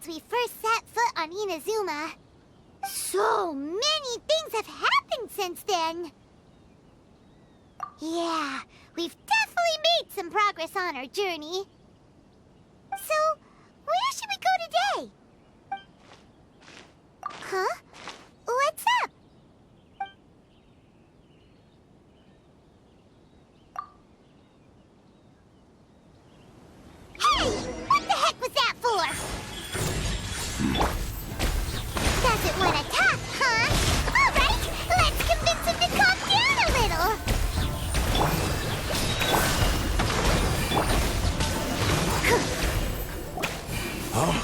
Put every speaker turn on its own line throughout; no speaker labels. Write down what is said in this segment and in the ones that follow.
since we first set foot on Inazuma. So many things have happened since then. Yeah, we've definitely made some progress on our journey. So, where should we go today? Huh? What's up? Hey! What the heck was that for? Doesn't want to talk, huh? All right, let's convince him to calm down a little.
Huh?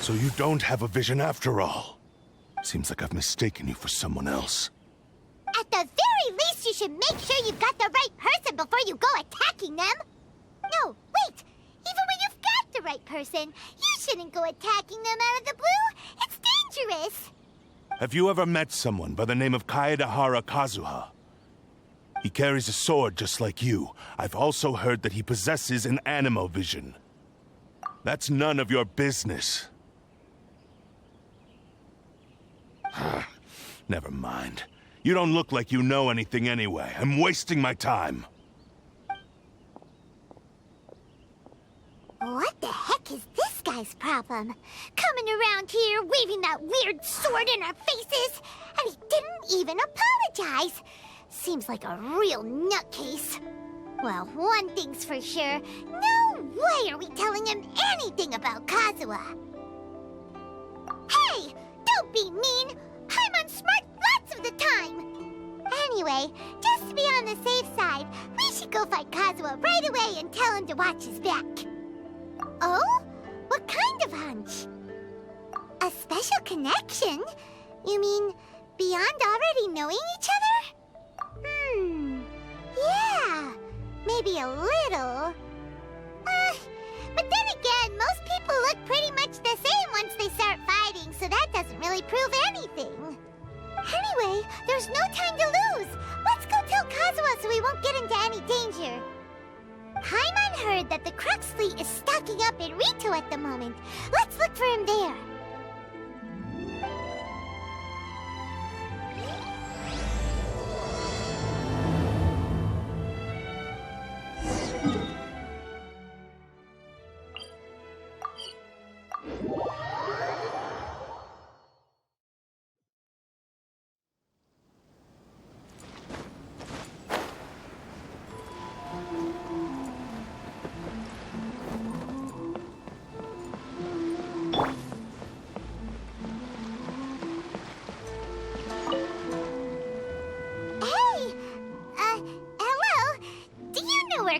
So you don't have a vision after all? Seems like I've mistaken you for someone else.
At the very least, you should make sure you've got the right person before you go attacking them. No, wait! Even when you've got the right person, you shouldn't go attacking them out of the blue. It's dangerous.
Have you ever met someone by the name of Kazuha? He carries a sword just like you. I've also heard that he possesses an animo vision. That's none of your business. Never mind. You don't look like you know anything anyway. I'm wasting my time.
What the heck is this guy's problem? Coming around here, waving that weird sword in our faces, and he didn't even apologize. Seems like a real nutcase. Well, one thing's for sure. No way are we telling him anything about Kazuha. Hey! Don't be mean! I'm unsmart lots of the time! Anyway, just to be on the safe side, we should go find Kazuha right away and tell him to watch his back. Oh? What kind of hunch? A special connection? You mean beyond already knowing each other? Yeah, maybe a little. But then again, most people look pretty much the same once they start fighting, so that doesn't really prove anything. Anyway, there's no time to lose. Let's go tell Kazuha so we won't get into any danger. Paimon heard that the Crux fleet is stocking up in Rito at the moment. Let's look for him there.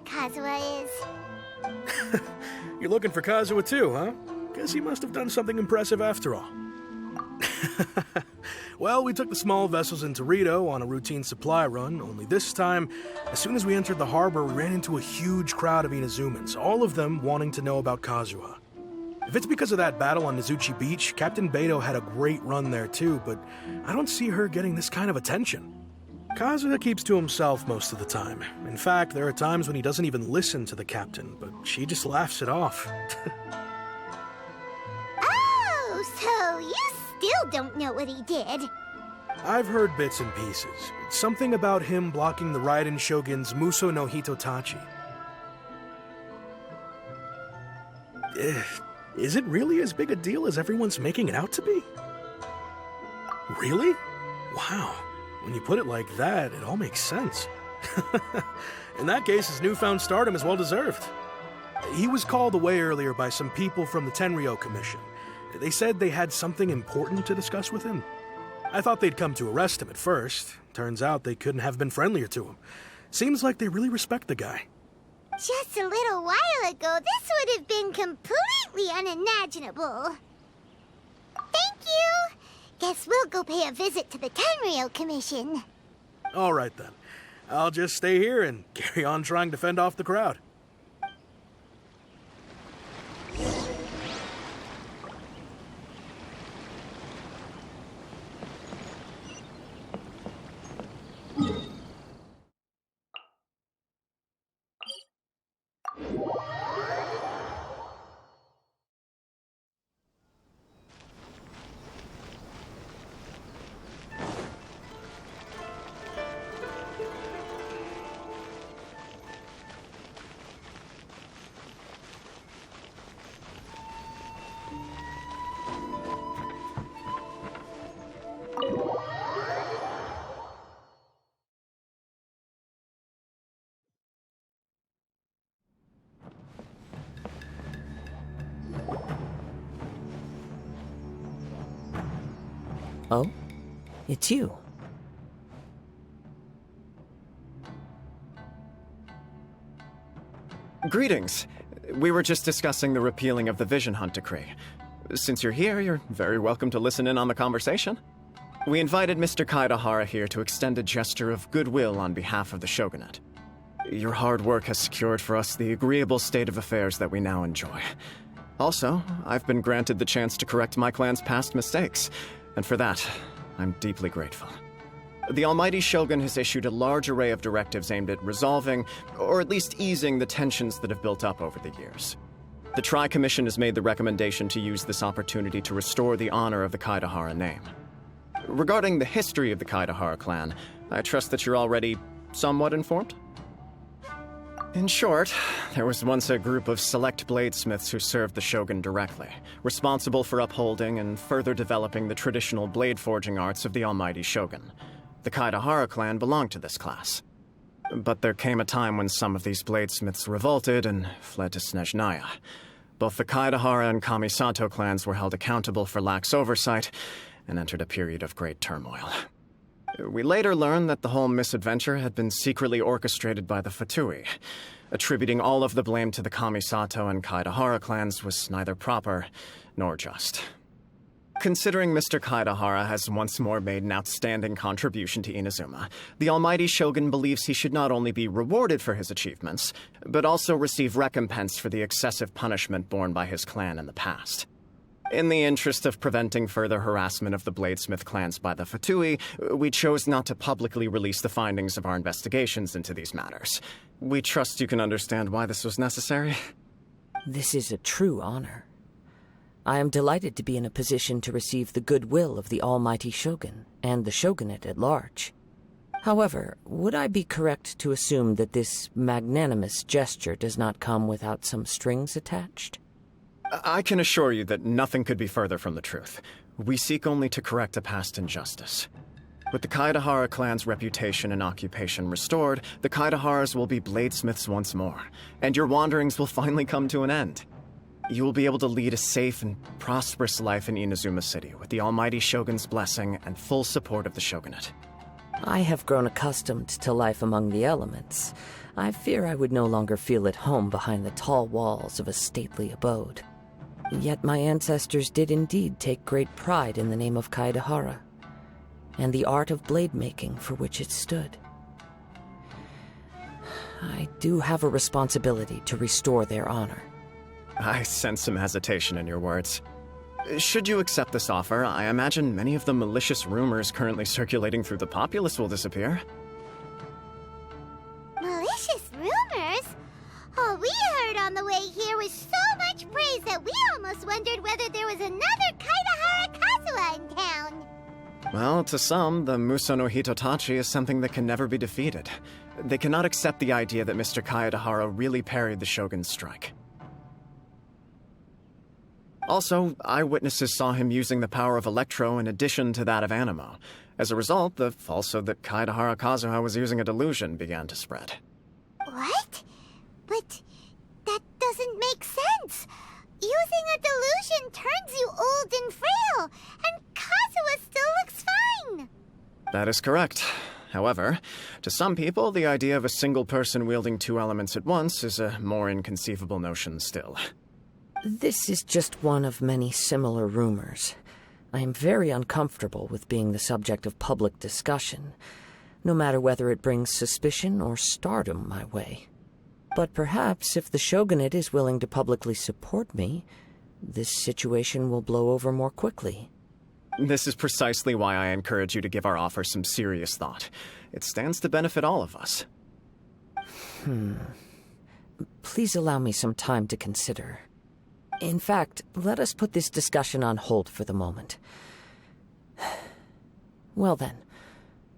Kazuha is.
You're looking for Kazuha too, huh? Guess he must have done something impressive after all. Well, we took the small vessels into Rito on a routine supply run, only this time, as soon as we entered the harbor, we ran into a huge crowd of Inazumans, all of them wanting to know about Kazuha. If it's because of that battle on Nizuchi Beach, Captain Beto had a great run there too, but I don't see her getting this kind of attention. Kazuha keeps to himself most of the time. In fact, there are times when he doesn't even listen to the captain, but she just laughs it off.
Oh, so you still don't know what he did?
I've heard bits and pieces. It's something about him blocking the Raiden Shogun's Muso no Hitotachi. Is it really as big a deal as everyone's making it out to be? Really? Wow. When you put it like that, it all makes sense. In that case, his newfound stardom is well deserved. He was called away earlier by some people from the Tenryou Commission. They said they had something important to discuss with him. I thought they'd come to arrest him at first. Turns out they couldn't have been friendlier to him. Seems like they really respect the guy.
Just a little while ago, this would have been completely unimaginable. Thank you! Guess we'll go pay a visit to the Tenryou Commission.
All right then. I'll just stay here and carry on trying to fend off the crowd.
Oh? It's you.
Greetings. We were just discussing the repealing of the Vision Hunt Decree. Since you're here, you're very welcome to listen in on the conversation. We invited Mr. Kaedahara here to extend a gesture of goodwill on behalf of the Shogunate. Your hard work has secured for us the agreeable state of affairs that we now enjoy. Also, I've been granted the chance to correct my clan's past mistakes, and for that, I'm deeply grateful. The Almighty Shogun has issued a large array of directives aimed at resolving, or at least easing, the tensions that have built up over the years. The Tri-Commission has made the recommendation to use this opportunity to restore the honor of the Kaedahara name. Regarding the history of the Kaedahara clan, I trust that you're already somewhat informed? In short, there was once a group of select bladesmiths who served the Shogun directly, responsible for upholding and further developing the traditional blade forging arts of the Almighty Shogun. The Kaedahara clan belonged to this class. But there came a time when some of these bladesmiths revolted and fled to Snezhnaya. Both the Kaedahara and Kamisato clans were held accountable for lax oversight and entered a period of great turmoil. We later learned that the whole misadventure had been secretly orchestrated by the Fatui. Attributing all of the blame to the Kamisato and Kaedahara clans was neither proper nor just. Considering Mr. Kaedahara has once more made an outstanding contribution to Inazuma, the Almighty Shogun believes he should not only be rewarded for his achievements, but also receive recompense for the excessive punishment borne by his clan in the past. In the interest of preventing further harassment of the Bladesmith clans by the Fatui, we chose not to publicly release the findings of our investigations into these matters. We trust you can understand why this was necessary.
This is a true honor. I am delighted to be in a position to receive the goodwill of the Almighty Shogun and the Shogunate at large. However, would I be correct to assume that this magnanimous gesture does not come without some strings attached?
I can assure you that nothing could be further from the truth. We seek only to correct a past injustice. With the Kaedahara clan's reputation and occupation restored, the Kaedaharas will be bladesmiths once more, and your wanderings will finally come to an end. You will be able to lead a safe and prosperous life in Inazuma City with the Almighty Shogun's blessing and full support of the Shogunate.
I have grown accustomed to life among the elements. I fear I would no longer feel at home behind the tall walls of a stately abode. Yet my ancestors did indeed take great pride in the name of Kaedahara, and the art of blade making for which it stood. I do have a responsibility to restore their honor.
I sense some hesitation in your words. Should you accept this offer, I imagine many of the malicious rumors currently circulating through the populace will disappear.
Malicious rumors? All we heard on the way here was so much praise that we almost wondered whether there was another Kaedahara Kazuha in town.
Well, to some, the Muso no Hitotachi is something that can never be defeated. They cannot accept the idea that Mr. Kaedahara really parried the Shogun's strike. Also, eyewitnesses saw him using the power of Electro in addition to that of Animo. As a result, the falsehood that Kaedahara Kazuha was using a delusion began to spread.
What? But that doesn't make sense. Using a delusion turns you old and frail, and Kazuha still looks fine.
That is correct. However, to some people, the idea of a single person wielding two elements at once is a more inconceivable notion still.
This is just one of many similar rumors. I am very uncomfortable with being the subject of public discussion, no matter whether it brings suspicion or stardom my way. But perhaps if the Shogunate is willing to publicly support me, this situation will blow over more quickly.
This is precisely why I encourage you to give our offer some serious thought. It stands to benefit all of us.
Please allow me some time to consider. In fact, let us put this discussion on hold for the moment. Well then,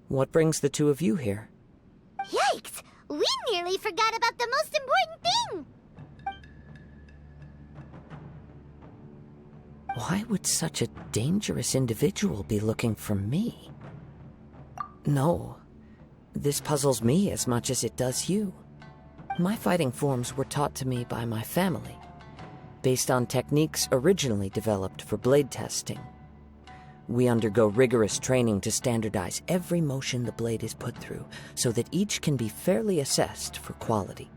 what brings the two of you here?
Yikes! We nearly forgot about the most important thing!
Why would such a dangerous individual be looking for me? No, this puzzles me as much as it does you. My fighting forms were taught to me by my family, based on techniques originally developed for blade testing. We undergo rigorous training to standardize every motion the blade is put through, so that each can be fairly assessed for quality.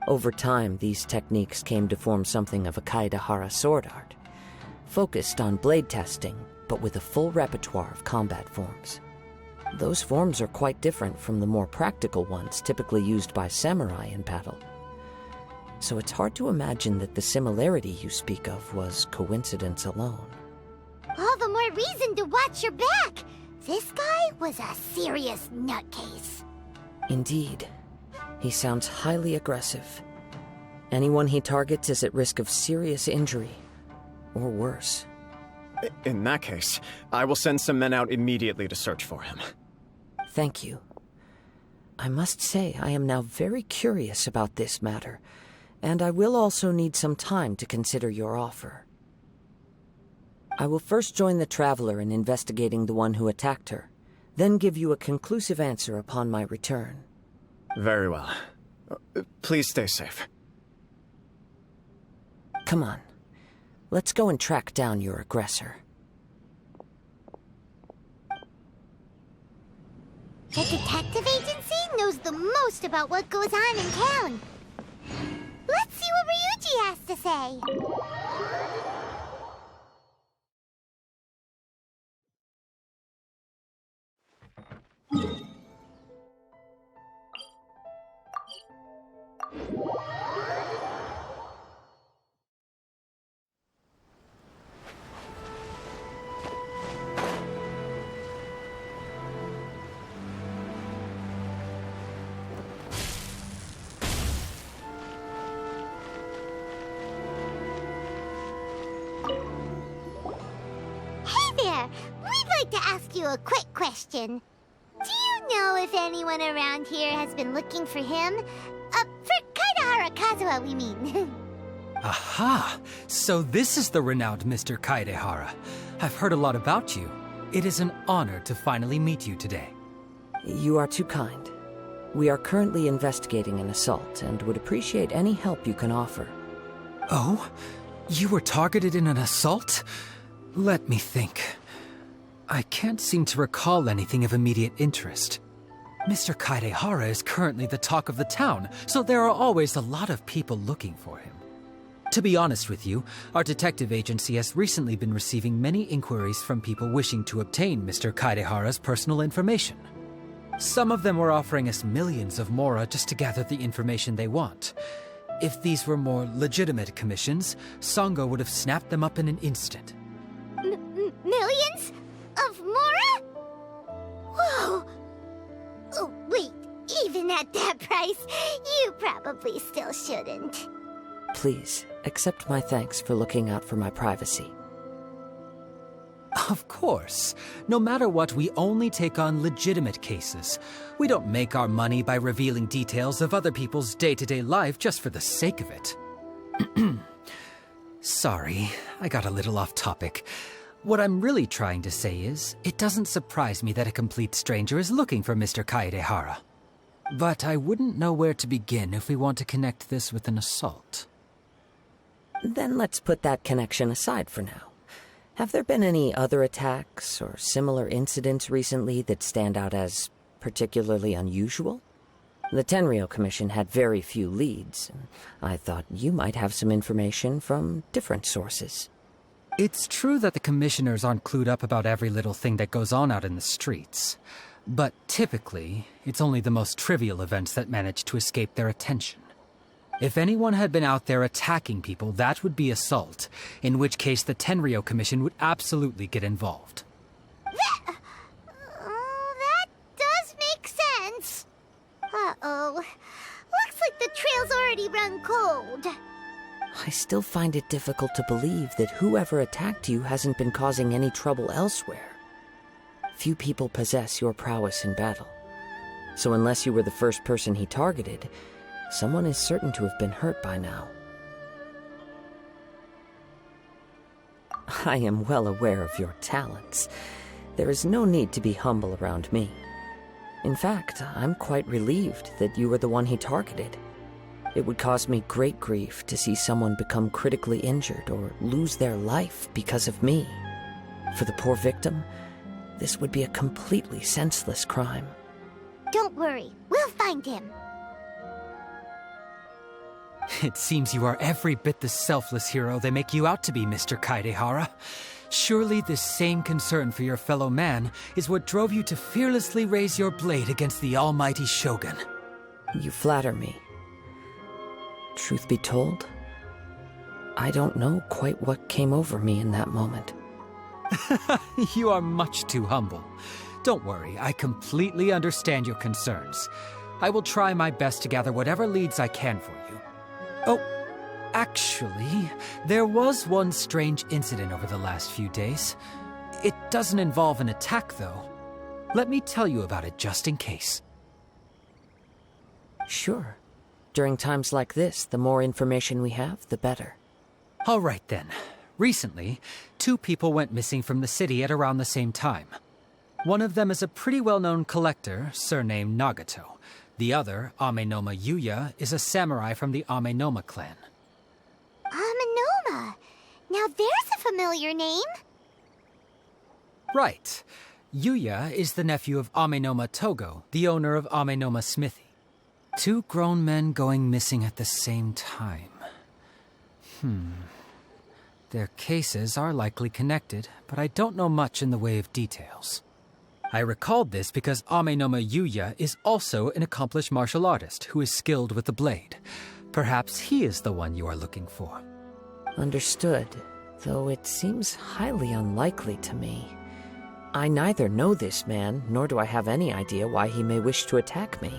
Over time, these techniques came to form something of a Kaedahara sword art, focused on blade testing, but with a full repertoire of combat forms. Those forms are quite different from the more practical ones typically used by samurai in battle. So it's hard to imagine that the similarity you speak of was coincidence alone.
All the more reason to watch your back. This guy was a serious nutcase.
Indeed. He sounds highly aggressive. Anyone he targets is at risk of serious injury, or worse.
In that case, I will send some men out immediately to search for him.
Thank you. I must say I am now very curious about this matter, and I will also need some time to consider your offer. I will first join the Traveler in investigating the one who attacked her, then give you a conclusive answer upon my return.
Very well. Please stay safe.
Come on. Let's go and track down your aggressor.
The detective agency knows the most about what goes on in town. Let's see what Ryuji has to say. We'd like to ask you a quick question. Do you know if anyone around here has been looking for him? For Kaedahara Kazuha, we mean.
Aha! So this is the renowned Mr. Kaedahara. I've heard a lot about you. It is an honor to finally meet you today.
You are too kind. We are currently investigating an assault and would appreciate any help you can offer.
Oh? You were targeted in an assault? Let me think. I can't seem to recall anything of immediate interest. Mr. Kaedahara is currently the talk of the town, so there are always a lot of people looking for him. To be honest with you, our detective agency has recently been receiving many inquiries from people wishing to obtain Mr. Kaedahara's personal information. Some of them were offering us millions of mora just to gather the information they want. If these were more legitimate commissions, Sango would have snapped them up in an instant.
Millions? Of mora? Whoa! Oh, wait, even at that price, you probably still shouldn't.
Please, accept my thanks for looking out for my privacy.
Of course. No matter what, we only take on legitimate cases. We don't make our money by revealing details of other people's day-to-day life just for the sake of it. Sorry, I got a little off topic. What I'm really trying to say is, it doesn't surprise me that a complete stranger is looking for Mr. Kaedahara. But I wouldn't know where to begin if we want to connect this with an assault.
Then let's put that connection aside for now. Have there been any other attacks or similar incidents recently that stand out as particularly unusual? The Tenryou Commission had very few leads, and I thought you might have some information from different sources.
It's true that the commissioners aren't clued up about every little thing that goes on out in the streets. But typically, it's only the most trivial events that manage to escape their attention. If anyone had been out there attacking people, that would be assault, in which case the Tenryou Commission would absolutely get involved.
That does make sense. Uh-oh. Looks like the trail's already run cold.
I still find it difficult to believe that whoever attacked you hasn't been causing any trouble elsewhere. Few people possess your prowess in battle. So unless you were the first person he targeted, someone is certain to have been hurt by now. I am well aware of your talents. There is no need to be humble around me. In fact, I'm quite relieved that you were the one he targeted. It would cause me great grief to see someone become critically injured or lose their life because of me. For the poor victim, this would be a completely senseless crime.
Don't worry, we'll find him.
It seems you are every bit the selfless hero they make you out to be, Mr. Kaidehara. Surely this same concern for your fellow man is what drove you to fearlessly raise your blade against the almighty Shogun.
You flatter me. Truth be told, I don't know quite what came over me in that moment.
You are much too humble. Don't worry, I completely understand your concerns. I will try my best to gather whatever leads I can for you. Oh, actually, there was one strange incident over the last few days. It doesn't involve an attack, though. Let me tell you about it just in case.
Sure. During times like this, the more information we have, the better.
All right, then. Recently, 2 people went missing from the city at around the same time. One of them is a pretty well-known collector, surnamed Nagato. The other, Amenoma Yuya, is a samurai from the Amenoma clan.
Amenoma! Now there's a familiar name.
Right. Yuya is the nephew of Amenoma Togo, the owner of Amenoma Smithy. 2 grown men going missing at the same time. Their cases are likely connected, but I don't know much in the way of details. I recalled this because Amenoma Yuya is also an accomplished martial artist who is skilled with the blade. Perhaps he is the one you are looking for.
Understood, though it seems highly unlikely to me. I neither know this man, nor do I have any idea why he may wish to attack me.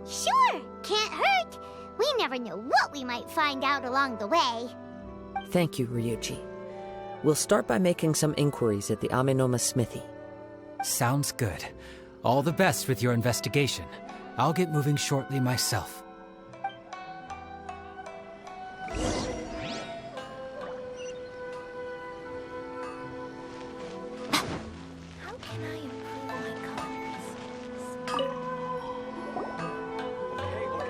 Sure, can't hurt. We never know what we might find out along the way.
Thank you, Ryuji. We'll start by making some inquiries at the Amenoma Smithy.
Sounds good. All the best with your investigation. I'll get moving shortly myself.
How can I improve my colors?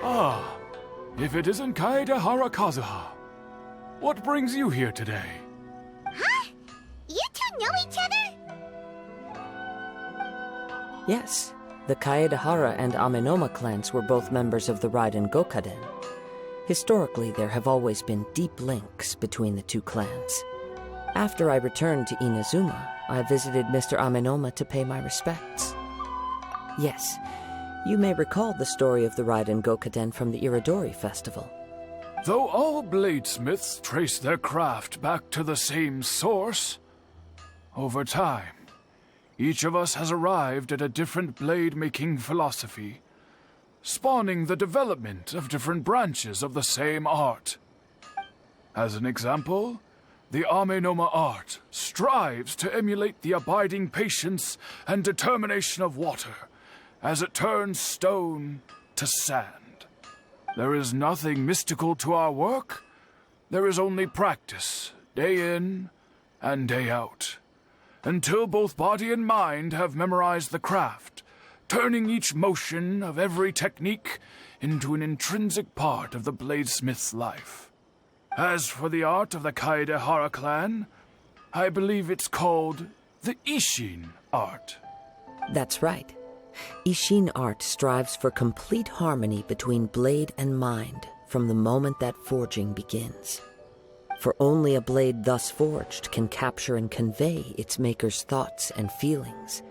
Ah, if it isn't Kaedehara Kazuha. What brings you here today?
Huh? You 2 know each other?
Yes, the Kaedehara and Amenoma clans were both members of the Raiden Gokaden. Historically, there have always been deep links between the 2 clans. After I returned to Inazuma, I visited Mr. Amenoma to pay my respects. Yes, you may recall the story of the Raiden Gokaden from the Iridori Festival.
Though all bladesmiths trace their craft back to the same source, over time, each of us has arrived at a different blade-making philosophy, spawning the development of different branches of the same art. As an example, the Amenoma art strives to emulate the abiding patience and determination of water as it turns stone to sand. There is nothing mystical to our work. There is only practice, day in and day out, until both body and mind have memorized the craft, turning each motion of every technique into an intrinsic part of the bladesmith's life. As for the art of the Kaedehara clan, I believe it's called the Ishin art.
That's right. Ishin art strives for complete harmony between blade and mind from the moment that forging begins. For only a blade thus forged can capture and convey its maker's thoughts and feelings,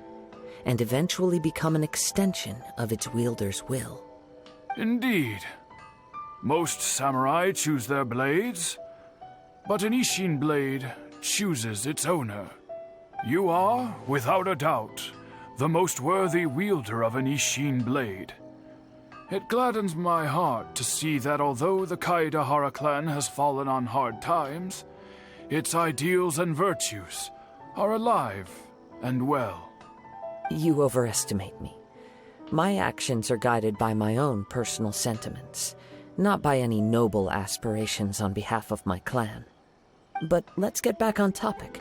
and eventually become an extension of its wielder's will.
Indeed. Most samurai choose their blades, but an Ishin blade chooses its owner. You are, without a doubt, the most worthy wielder of an Ishin blade. It gladdens my heart to see that although the Kaedehara clan has fallen on hard times, its ideals and virtues are alive and well.
You overestimate me. My actions are guided by my own personal sentiments, not by any noble aspirations on behalf of my clan. But let's get back on topic.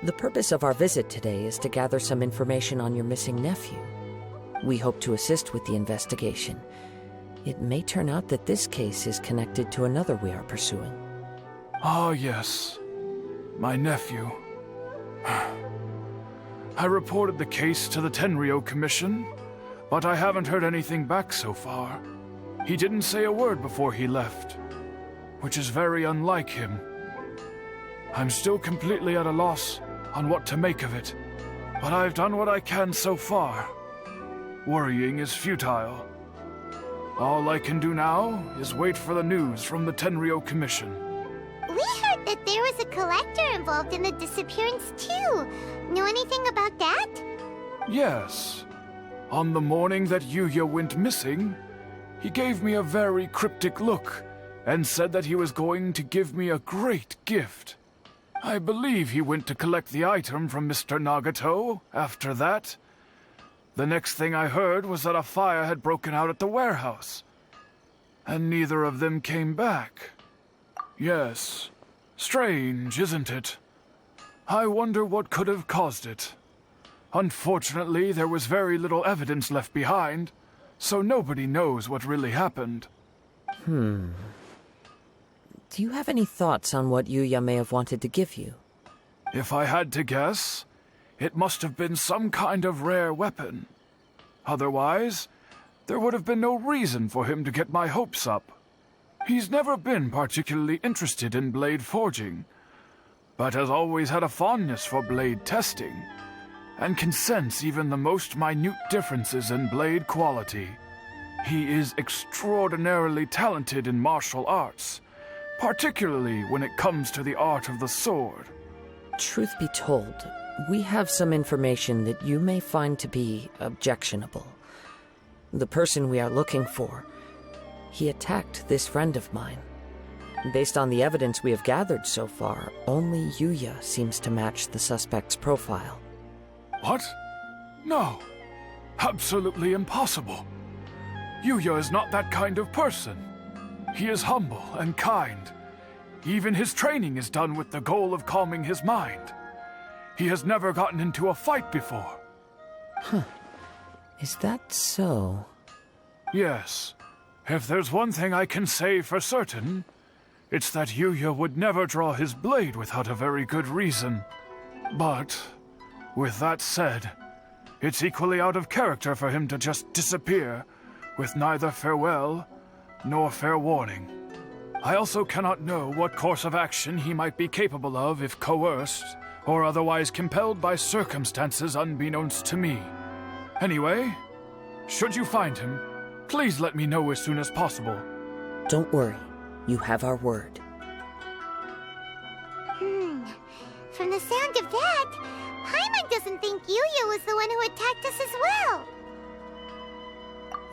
The purpose of our visit today is to gather some information on your missing nephew. We hope to assist with the investigation. It may turn out that this case is connected to another we are pursuing.
Ah, yes. My nephew. I reported the case to the Tenryo Commission, but I haven't heard anything back so far. He didn't say a word before he left, which is very unlike him. I'm still completely at a loss on what to make of it, but I've done what I can so far. Worrying is futile. All I can do now is wait for the news from the Tenryo Commission.
We heard that there was a collector involved in the disappearance, too. Know anything about that?
Yes. On the morning that Yuya went missing, he gave me a very cryptic look and said that he was going to give me a great gift. I believe he went to collect the item from Mr. Nagato after that. The next thing I heard was that a fire had broken out at the warehouse, and neither of them came back. Yes, strange, isn't it? I wonder what could have caused it. Unfortunately, there was very little evidence left behind, so nobody knows what really happened.
Do you have any thoughts on what Yuya may have wanted to give you?
If I had to guess, it must have been some kind of rare weapon. Otherwise, there would have been no reason for him to get my hopes up. He's never been particularly interested in blade forging, but has always had a fondness for blade testing, and can sense even the most minute differences in blade quality. He is extraordinarily talented in martial arts, particularly when it comes to the art of the sword.
Truth be told, we have some information that you may find to be objectionable. The person we are looking for, he attacked this friend of mine. Based on the evidence we have gathered so far, only Yuya seems to match the suspect's profile.
What? No. Absolutely impossible. Yuya is not that kind of person. He is humble and kind. Even his training is done with the goal of calming his mind. He has never gotten into a fight before.
Is that so?
Yes. If there's one thing I can say for certain, it's that Yuya would never draw his blade without a very good reason. But, with that said, it's equally out of character for him to just disappear, with neither farewell nor fair warning. I also cannot know what course of action he might be capable of if coerced, or otherwise compelled by circumstances unbeknownst to me. Anyway, should you find him, please let me know as soon as possible.
Don't worry. You have our word.
From the sound of that, Paimon doesn't think Yuya was the one who attacked us as well.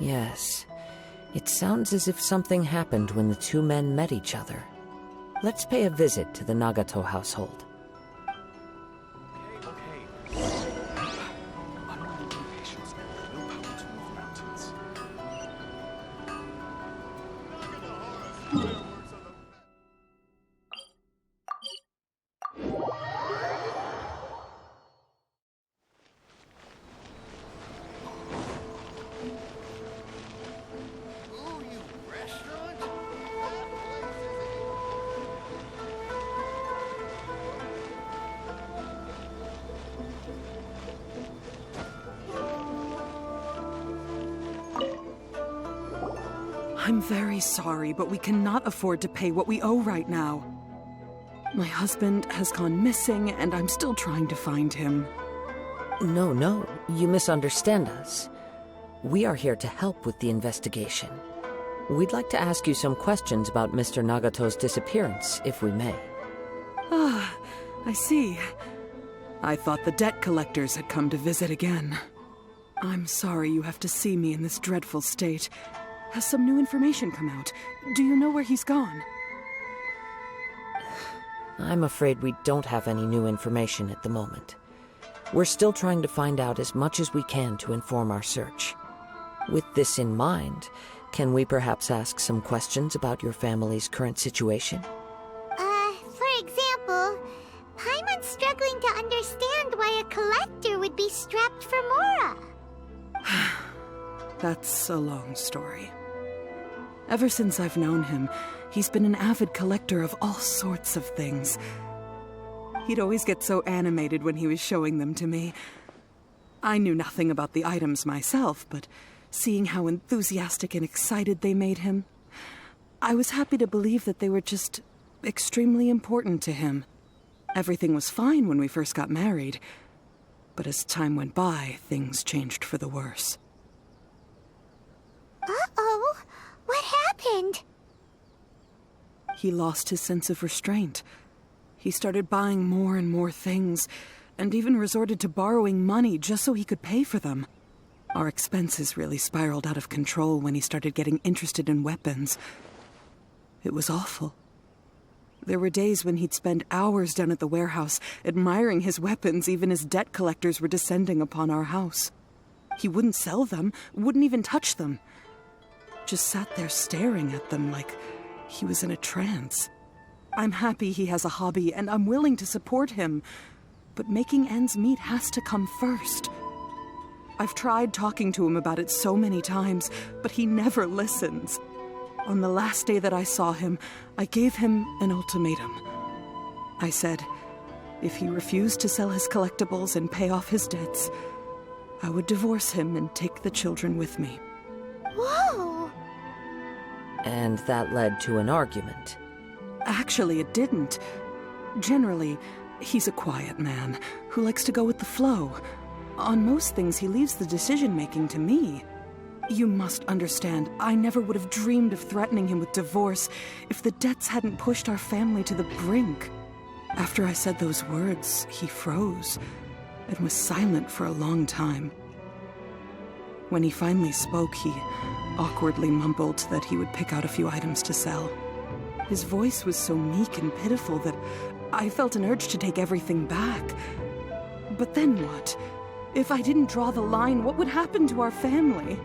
Yes. It sounds as if something happened when the two men met each other. Let's pay a visit to the Nagato household.
I'm very sorry, but we cannot afford to pay what we owe right now. My husband has gone missing, and I'm still trying to find him.
No, you misunderstand us. We are here to help with the investigation. We'd like to ask you some questions about Mr. Nagato's disappearance, if we may.
Ah, I see. I thought the debt collectors had come to visit again. I'm sorry you have to see me in this dreadful state. Has some new information come out? Do you know where he's gone?
I'm afraid we don't have any new information at the moment. We're still trying to find out as much as we can to inform our search. With this in mind, can we perhaps ask some questions about your family's current situation?
For example, Paimon's struggling to understand why a collector would be strapped for Mora.
That's a long story. Ever since I've known him, he's been an avid collector of all sorts of things. He'd always get so animated when he was showing them to me. I knew nothing about the items myself, but seeing how enthusiastic and excited they made him, I was happy to believe that they were just extremely important to him. Everything was fine when we first got married, but as time went by, things changed for the worse.
Uh-oh. What happened?
He lost his sense of restraint. He started buying more and more things, and even resorted to borrowing money just so he could pay for them. Our expenses really spiraled out of control when he started getting interested in weapons. It was awful. There were days when he'd spend hours down at the warehouse, admiring his weapons even as debt collectors were descending upon our house. He wouldn't sell them, wouldn't even touch them. Just sat there staring at them like he was in a trance. I'm happy he has a hobby, and I'm willing to support him. But making ends meet has to come first. I've tried talking to him about it so many times, but he never listens. On the last day that I saw him, I gave him an ultimatum. I said, if he refused to sell his collectibles and pay off his debts, I would divorce him and take the children with me.
Whoa!
And that led to an argument.
Actually, it didn't. Generally, he's a quiet man who likes to go with the flow. On most things, he leaves the decision-making to me. You must understand, I never would have dreamed of threatening him with divorce if the debts hadn't pushed our family to the brink. After I said those words, he froze and was silent for a long time. When he finally spoke, he awkwardly mumbled that he would pick out a few items to sell. His voice was so meek and pitiful that I felt an urge to take everything back. But then what? If I didn't draw the line, what would happen to our family?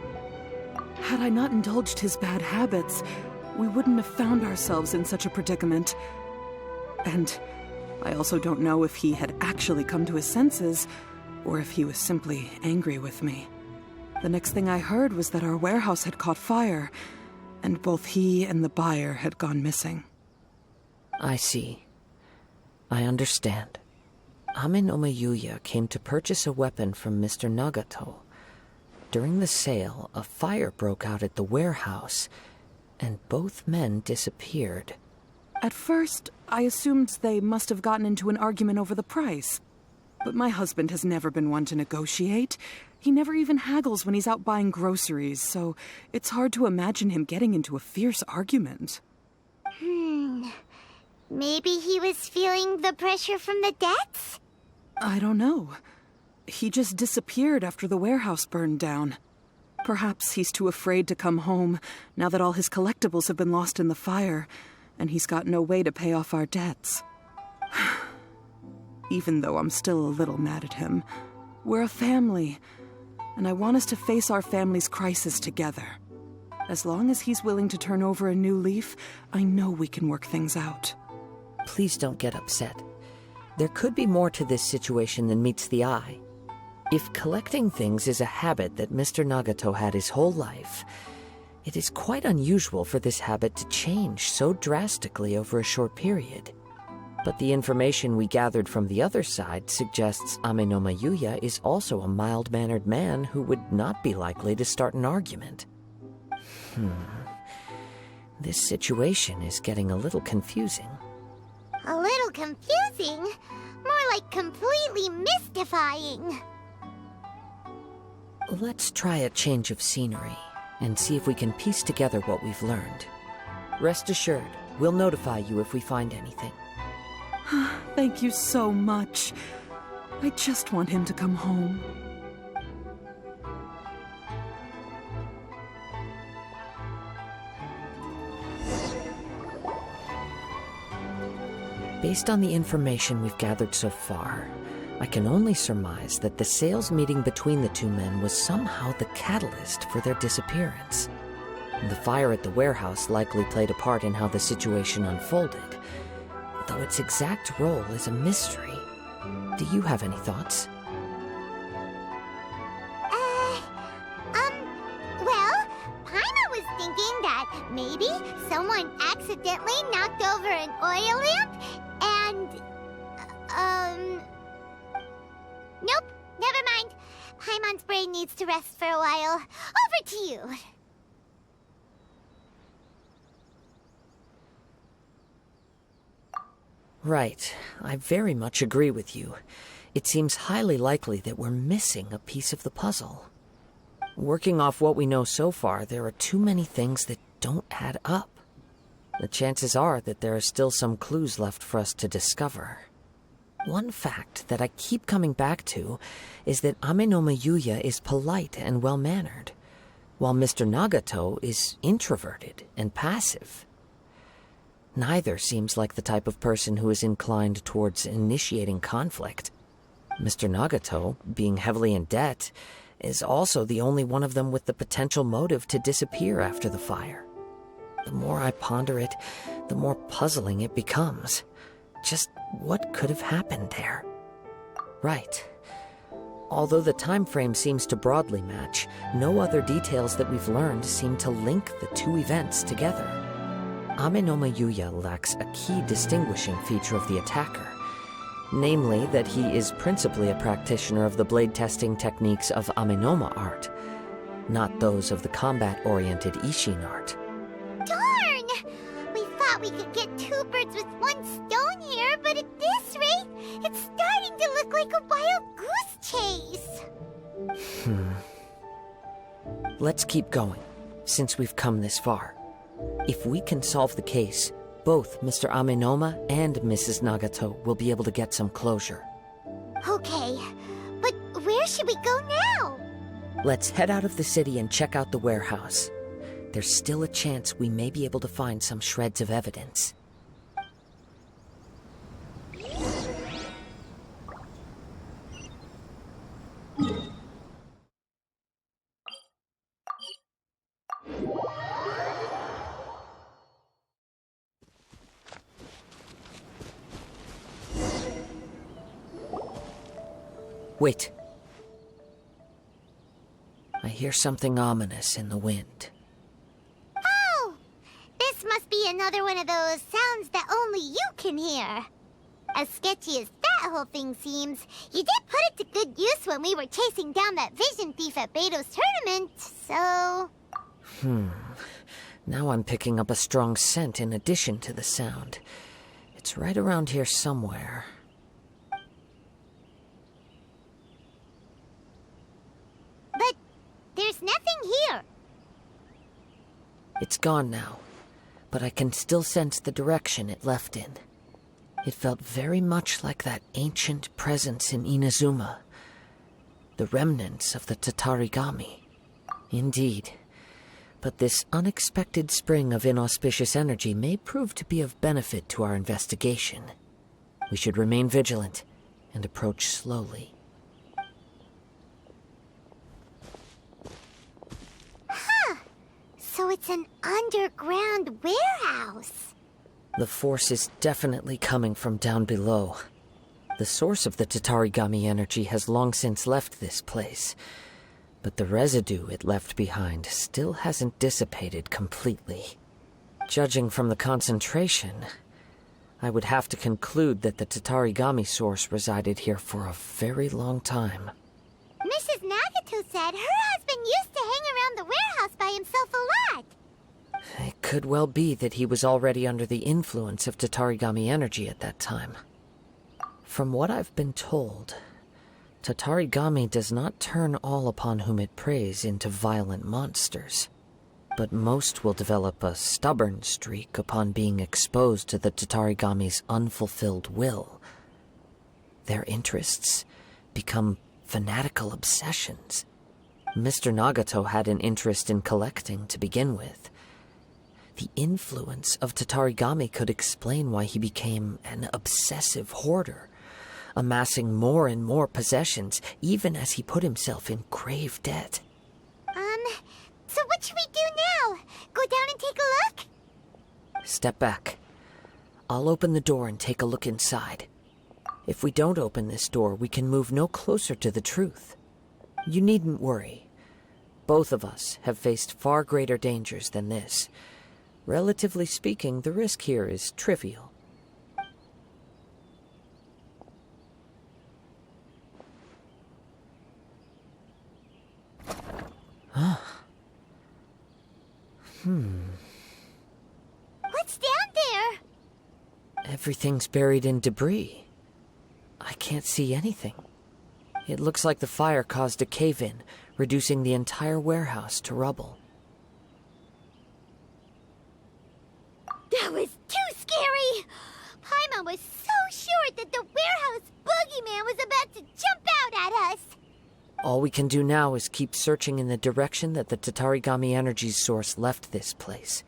Had I not indulged his bad habits, we wouldn't have found ourselves in such a predicament. And I also don't know if he had actually come to his senses, or if he was simply angry with me. The next thing I heard was that our warehouse had caught fire, and both he and the buyer had gone missing.
I see. I understand. Ame no Mayuya came to purchase a weapon from Mr. Nagato. During the sale, a fire broke out at the warehouse, and both men disappeared.
At first, I assumed they must have gotten into an argument over the price. But my husband has never been one to negotiate. He never even haggles when he's out buying groceries, so it's hard to imagine him getting into a fierce argument.
Maybe he was feeling the pressure from the debts?
I don't know. He just disappeared after the warehouse burned down. Perhaps he's too afraid to come home now that all his collectibles have been lost in the fire, and he's got no way to pay off our debts. Even though I'm still a little mad at him, we're a family, and I want us to face our family's crisis together. As long as he's willing to turn over a new leaf, I know we can work things out.
Please don't get upset. There could be more to this situation than meets the eye. If collecting things is a habit that Mr. Nagato had his whole life, it is quite unusual for this habit to change so drastically over a short period. But the information we gathered from the other side suggests Ame no Mayuya is also a mild-mannered man who would not be likely to start an argument. This situation is getting a little confusing.
A little confusing? More like completely mystifying.
Let's try a change of scenery and see if we can piece together what we've learned. Rest assured, we'll notify you if we find anything.
Thank you so much. I just want him to come home.
Based on the information we've gathered so far, I can only surmise that the sales meeting between the two men was somehow the catalyst for their disappearance. The fire at the warehouse likely played a part in how the situation unfolded, though its exact role is a mystery. Do you have any thoughts?
Well, Paimon was thinking that maybe someone accidentally knocked over an oil lamp and, Nope, never mind. Paimon's brain needs to rest for a while. Over to you.
Right. I very much agree with you. It seems highly likely that we're missing a piece of the puzzle. Working off what we know so far, there are too many things that don't add up. The chances are that there are still some clues left for us to discover. One fact that I keep coming back to is that Amenoma Yuya is polite and well-mannered, while Mr. Nagato is introverted and passive. Neither seems like the type of person who is inclined towards initiating conflict. Mr. Nagato, being heavily in debt, is also the only one of them with the potential motive to disappear after the fire. The more I ponder it, the more puzzling it becomes. Just what could have happened there? Right. Although the time frame seems to broadly match, no other details that we've learned seem to link the two events together. Amenoma Yuya lacks a key distinguishing feature of the attacker, namely that he is principally a practitioner of the blade testing techniques of Amenoma art, not those of the combat-oriented Ishin art.
Darn! We thought we could get two birds with one stone here, but at this rate, it's starting to look like a wild goose chase.
Let's keep going, since we've come this far. If we can solve the case, both Mr. Amenoma and Mrs. Nagato will be able to get some closure.
Okay, but where should we go now?
Let's head out of the city and check out the warehouse. There's still a chance we may be able to find some shreds of evidence. Wait. I hear something ominous in the wind.
Oh! This must be another one of those sounds that only you can hear. As sketchy as that whole thing seems, you did put it to good use when we were chasing down that vision thief at Beto's tournament, so...
Now I'm picking up a strong scent in addition to the sound. It's right around here somewhere.
But there's nothing here.
It's gone now, but I can still sense the direction it left in. It felt very much like that ancient presence in Inazuma. The remnants of the Tatarigami. Indeed. But this unexpected spring of inauspicious energy may prove to be of benefit to our investigation. We should remain vigilant and approach slowly.
So it's an underground warehouse.
The force is definitely coming from down below. The source of the Tatarigami energy has long since left this place, but the residue it left behind still hasn't dissipated completely. Judging from the concentration, I would have to conclude that the Tatarigami source resided here for a very long time.
Mrs. Nagato said her husband used to hang around the warehouse by himself a lot.
It could well be that he was already under the influence of Tatarigami energy at that time. From what I've been told, Tatarigami does not turn all upon whom it preys into violent monsters, but most will develop a stubborn streak upon being exposed to the Tatarigami's unfulfilled will. Their interests become fanatical obsessions. Mr. Nagato had an interest in collecting to begin with. The influence of Tatarigami could explain why he became an obsessive hoarder, amassing more and more possessions, even as he put himself in grave debt.
So what should we do now? Go down and take a look?
Step back. I'll open the door and take a look inside. If we don't open this door, we can move no closer to the truth. You needn't worry. Both of us have faced far greater dangers than this. Relatively speaking, the risk here is trivial.
What's down there?
Everything's buried in debris. I can't see anything. It looks like the fire caused a cave-in, reducing the entire warehouse to rubble.
That was too scary! Paimon was so sure that the warehouse boogeyman was about to jump out at us!
All we can do now is keep searching in the direction that the Tatarigami energy source left this place.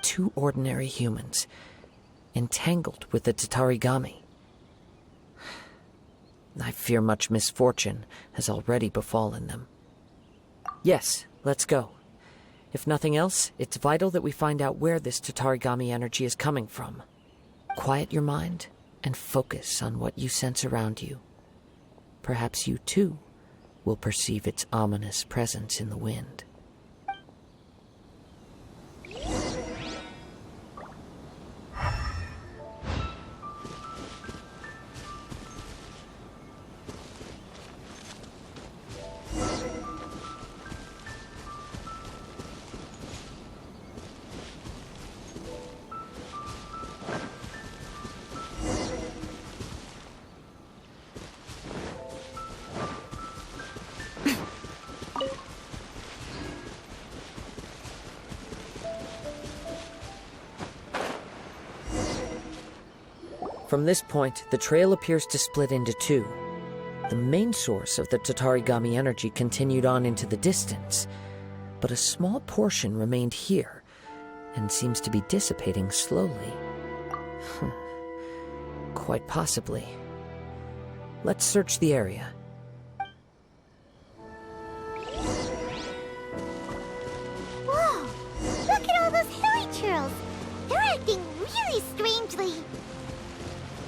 2 ordinary humans, entangled with the Tatarigami. I fear much misfortune has already befallen them. Yes, let's go. If nothing else, it's vital that we find out where this Tatarigami energy is coming from. Quiet your mind and focus on what you sense around you. Perhaps you, too, will perceive its ominous presence in the wind. From this point, the trail appears to split into 2. The main source of the Tatarigami energy continued on into the distance, but a small portion remained here, and seems to be dissipating slowly. Quite possibly. Let's search the area.
Whoa! Look at all those hilly churls! They're acting really strangely!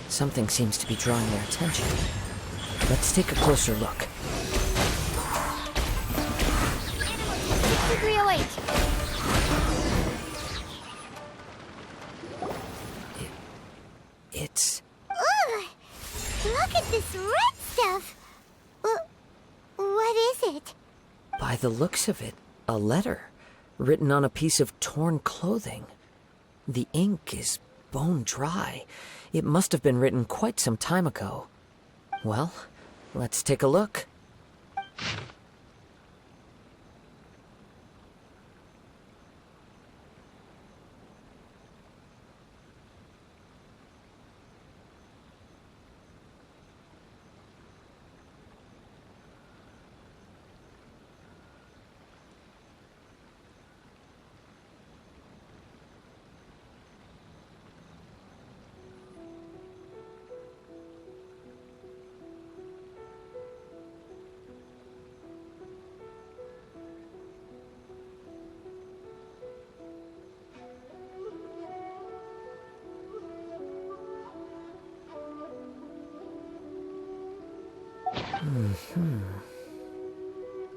Something seems to be drawing their attention. Let's take a closer look.
6308!
It's...
Ugh! Look at this red stuff! What is it?
By the looks of it, a letter, written on a piece of torn clothing. The ink is bone dry. It must have been written quite some time ago. Well, let's take a look.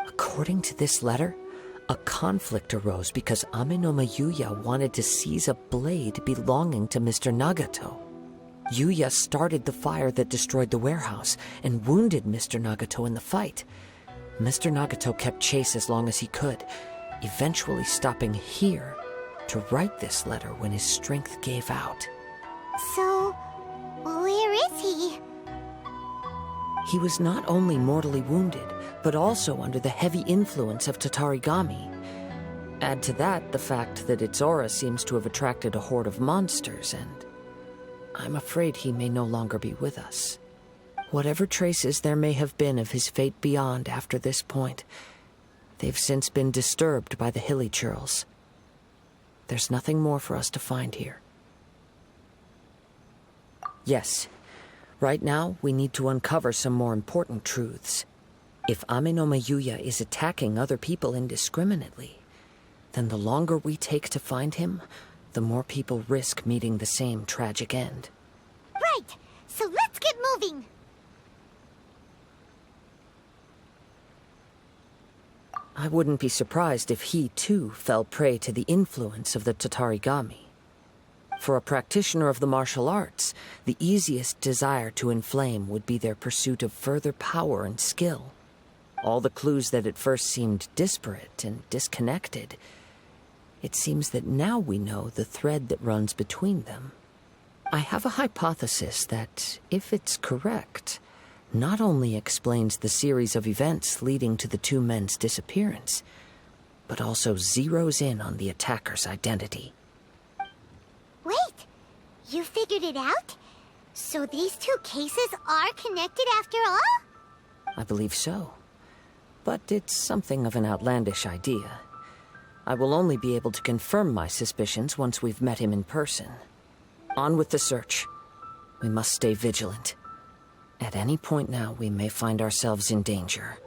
According to this letter, a conflict arose because Amenoma Yuya wanted to seize a blade belonging to Mr. Nagato. Yuya started the fire that destroyed the warehouse and wounded Mr. Nagato in the fight. Mr. Nagato kept chase as long as he could, eventually stopping here to write this letter when his strength gave out.
So, where is he?
He was not only mortally wounded, but also under the heavy influence of Tatarigami. Add to that the fact that its aura seems to have attracted a horde of monsters, and I'm afraid he may no longer be with us. Whatever traces there may have been of his fate beyond after this point, they've since been disturbed by the hilly churls. There's nothing more for us to find here. Yes, right now we need to uncover some more important truths. If Amenoma Yuya is attacking other people indiscriminately, then the longer we take to find him, the more people risk meeting the same tragic end.
Right! So let's get moving!
I wouldn't be surprised if he, too, fell prey to the influence of the Tatarigami. For a practitioner of the martial arts, the easiest desire to inflame would be their pursuit of further power and skill. All the clues that at first seemed disparate and disconnected It seems that now we know the thread that runs between them. I have a hypothesis that, if it's correct, not only explains the series of events leading to the two men's disappearance, but also zeroes in on the attacker's identity.
Wait, you figured it out? So these two cases are connected after all?
I believe so. But it's something of an outlandish idea. I will only be able to confirm my suspicions once we've met him in person. On with the search. We must stay vigilant. At any point now, we may find ourselves in danger.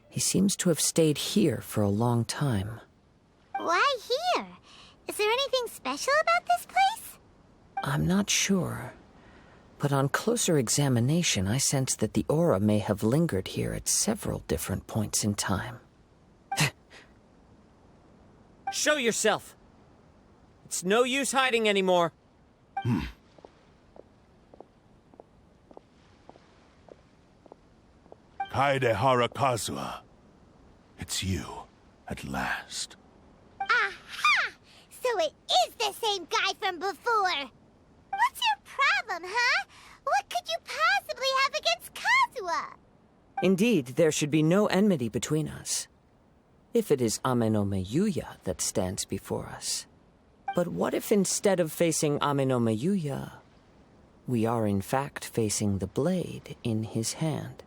He seems to have stayed here for a long time.
Why here? Is there anything special about this place?
I'm not sure. But on closer examination, I sense that the aura may have lingered here at several different points in time. Show yourself! It's no use hiding anymore.
Kaedehara Kazuha. It's you, at last.
Aha! So it is the same guy from before! What's your problem, huh? What could you possibly have against Kazuha?
Indeed, there should be no enmity between us. If it is Ame no Meyuya that stands before us. But what if instead of facing Ame no Meyuya, we are in fact facing the blade in his hand?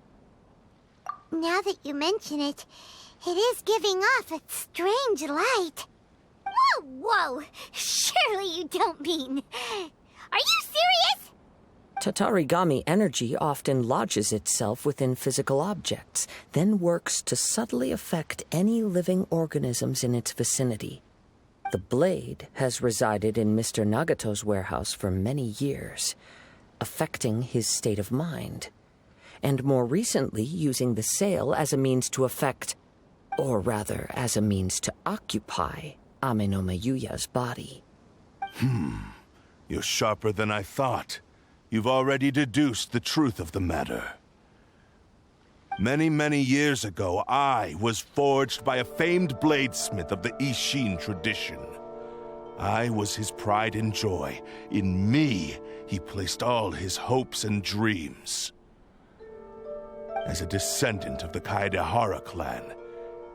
Now that you mention it, it is giving off a strange light. Whoa, whoa! Surely you don't mean... Are you serious?
Tatarigami energy often lodges itself within physical objects, then works to subtly affect any living organisms in its vicinity. The blade has resided in Mr. Nagato's warehouse for many years, affecting his state of mind, and more recently using the sale as a means to affect, or rather as a means to occupy, Ame no Meyuya's body.
You're sharper than I thought. You've already deduced the truth of the matter. Many, many years ago, I was forged by a famed bladesmith of the Ishin tradition. I was his pride and joy. In me, he placed all his hopes and dreams. As a descendant of the Kaedehara clan,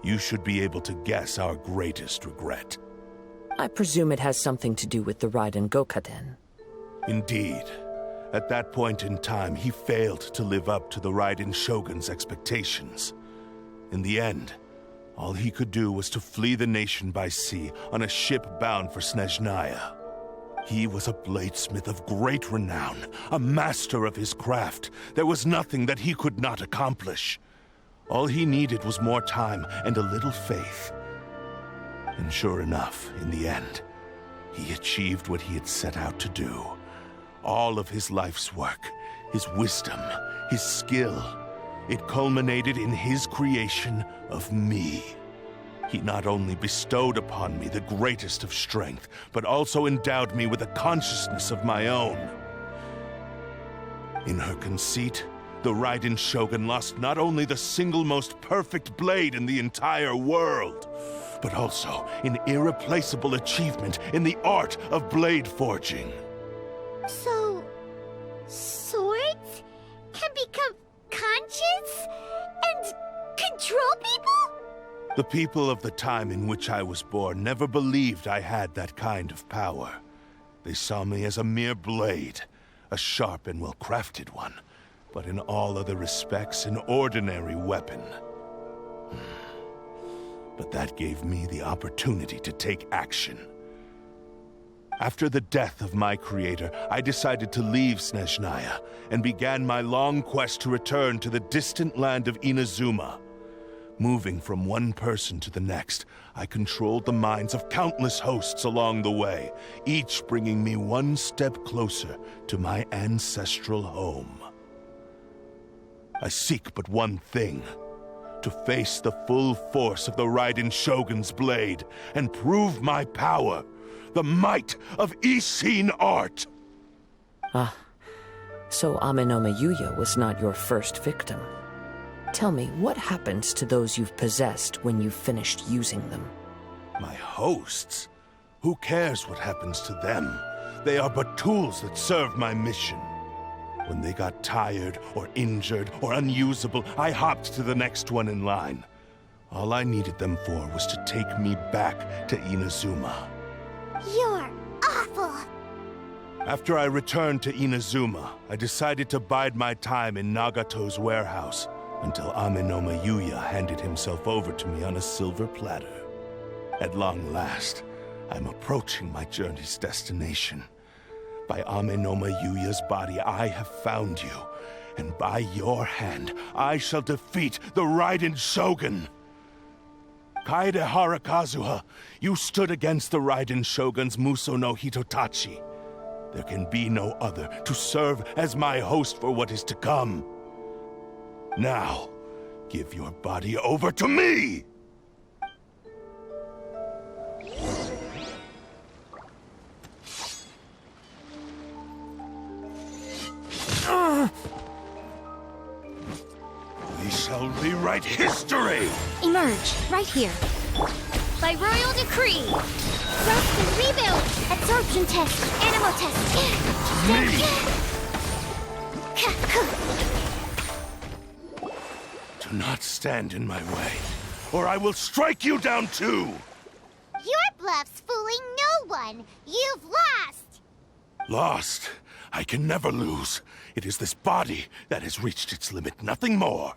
you should be able to guess our greatest regret.
I presume it has something to do with the Raiden Gokaden.
Indeed. At that point in time, he failed to live up to the Raiden Shogun's expectations. In the end, all he could do was to flee the nation by sea on a ship bound for Snezhnaya. He was a bladesmith of great renown, a master of his craft. There was nothing that he could not accomplish. All he needed was more time and a little faith. And sure enough, in the end, he achieved what he had set out to do. All of his life's work, his wisdom, his skill, it culminated in his creation of me. He not only bestowed upon me the greatest of strength, but also endowed me with a consciousness of my own. In her conceit, the Raiden Shogun lost not only the single most perfect blade in the entire world, but also an irreplaceable achievement in the art of blade forging.
So... swords can become conscious and control people?
The people of the time in which I was born never believed I had that kind of power. They saw me as a mere blade, a sharp and well-crafted one, but in all other respects an ordinary weapon. But that gave me the opportunity to take action. After the death of my creator, I decided to leave Snezhnaya and began my long quest to return to the distant land of Inazuma. Moving from one person to the next, I controlled the minds of countless hosts along the way, each bringing me one step closer to my ancestral home. I seek but one thing: to face the full force of the Raiden Shogun's blade and prove my power, the might of Ishin art.
Ah, so Amenoma Yuya was not your first victim. Tell me, what happens to those you've possessed when you've finished using them?
My hosts? Who cares what happens to them? They are but tools that serve my mission. When they got tired, or injured, or unusable, I hopped to the next one in line. All I needed them for was to take me back to Inazuma.
You're awful!
After I returned to Inazuma, I decided to bide my time in Nagato's warehouse until Amenoma Yuya handed himself over to me on a silver platter. At long last, I'm approaching my journey's destination. By Amenoma Yuya's body, I have found you, and by your hand, I shall defeat the Raiden Shogun. Kaedehara Kazuha, you stood against the Raiden Shogun's Muso no Hitotachi. There can be no other to serve as my host for what is to come. Now, give your body over to me! We shall rewrite history!
Emerge, right here. By royal decree. Growth and rebuild. Absorption test. Animal test.
Me! Do not stand in my way, or I will strike you down too!
Your bluff's fooling no one. You've lost.
Lost? I can never lose. It is this body that has reached its limit, nothing more.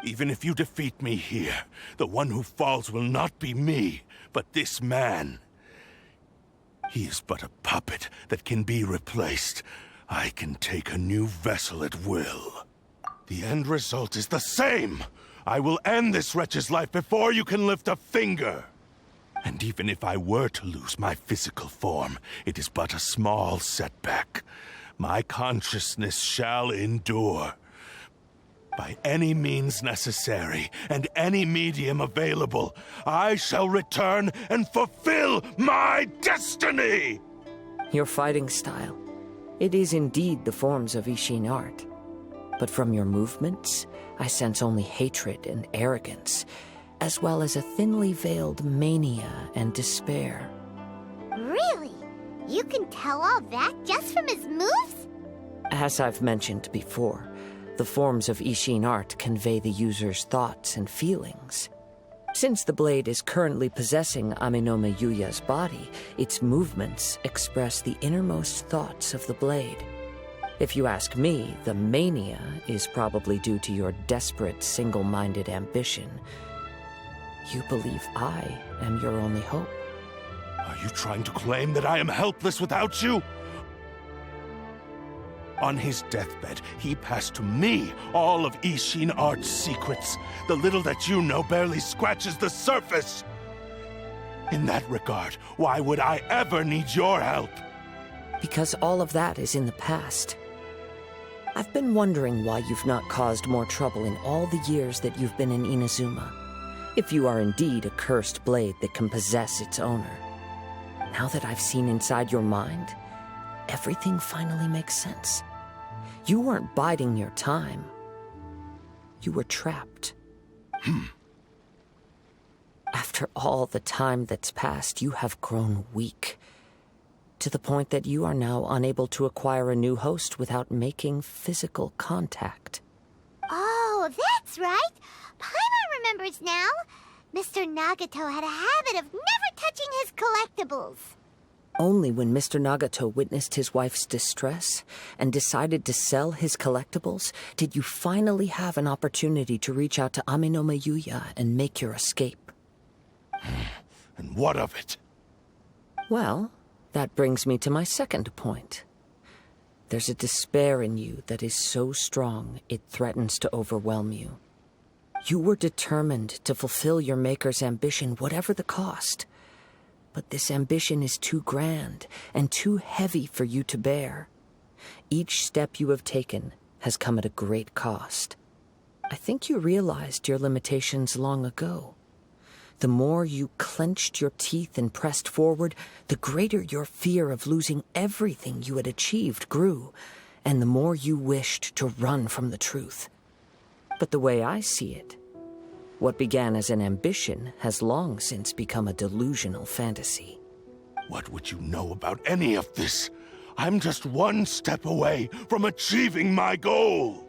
Even if you defeat me here, the one who falls will not be me, but this man. He is but a puppet that can be replaced. I can take a new vessel at will. The end result is the same! I will end this wretch's life before you can lift a finger! And even if I were to lose my physical form, it is but a small setback. My consciousness shall endure. By any means necessary, and any medium available, I shall return and fulfill my destiny!
Your fighting style. It is indeed the forms of Ishin art. But from your movements, I sense only hatred and arrogance, as well as a thinly veiled mania and despair.
Really? You can tell all that just from his moves?
As I've mentioned before, the forms of Ishin art convey the user's thoughts and feelings. Since the blade is currently possessing Amenoma Yuya's body, its movements express the innermost thoughts of the blade. If you ask me, the mania is probably due to your desperate, single-minded ambition. You believe I am your only hope.
Are you trying to claim that I am helpless without you? On his deathbed, he passed to me all of Ishin art's secrets. The little that you know barely scratches the surface. In that regard, why would I ever need your help?
Because all of that is in the past. I've been wondering why you've not caused more trouble in all the years that you've been in Inazuma. If you are indeed a cursed blade that can possess its owner. Now that I've seen inside your mind, everything finally makes sense. You weren't biding your time. You were trapped. After all the time that's passed, you have grown weak. To the point that you are now unable to acquire a new host without making physical contact.
Oh, that's right. Paimon remembers now. Mr. Nagato had a habit of never touching his collectibles.
Only when Mr. Nagato witnessed his wife's distress and decided to sell his collectibles did you finally have an opportunity to reach out to Aminoma Yuya and make your escape.
And what of it?
Well, that brings me to my second point. There's a despair in you that is so strong it threatens to overwhelm you. You were determined to fulfill your maker's ambition, whatever the cost. But this ambition is too grand and too heavy for you to bear. Each step you have taken has come at a great cost. I think you realized your limitations long ago. The more you clenched your teeth and pressed forward, the greater your fear of losing everything you had achieved grew, and the more you wished to run from the truth. But the way I see it, what began as an ambition has long since become a delusional fantasy.
What would you know about any of this? I'm just one step away from achieving my goal!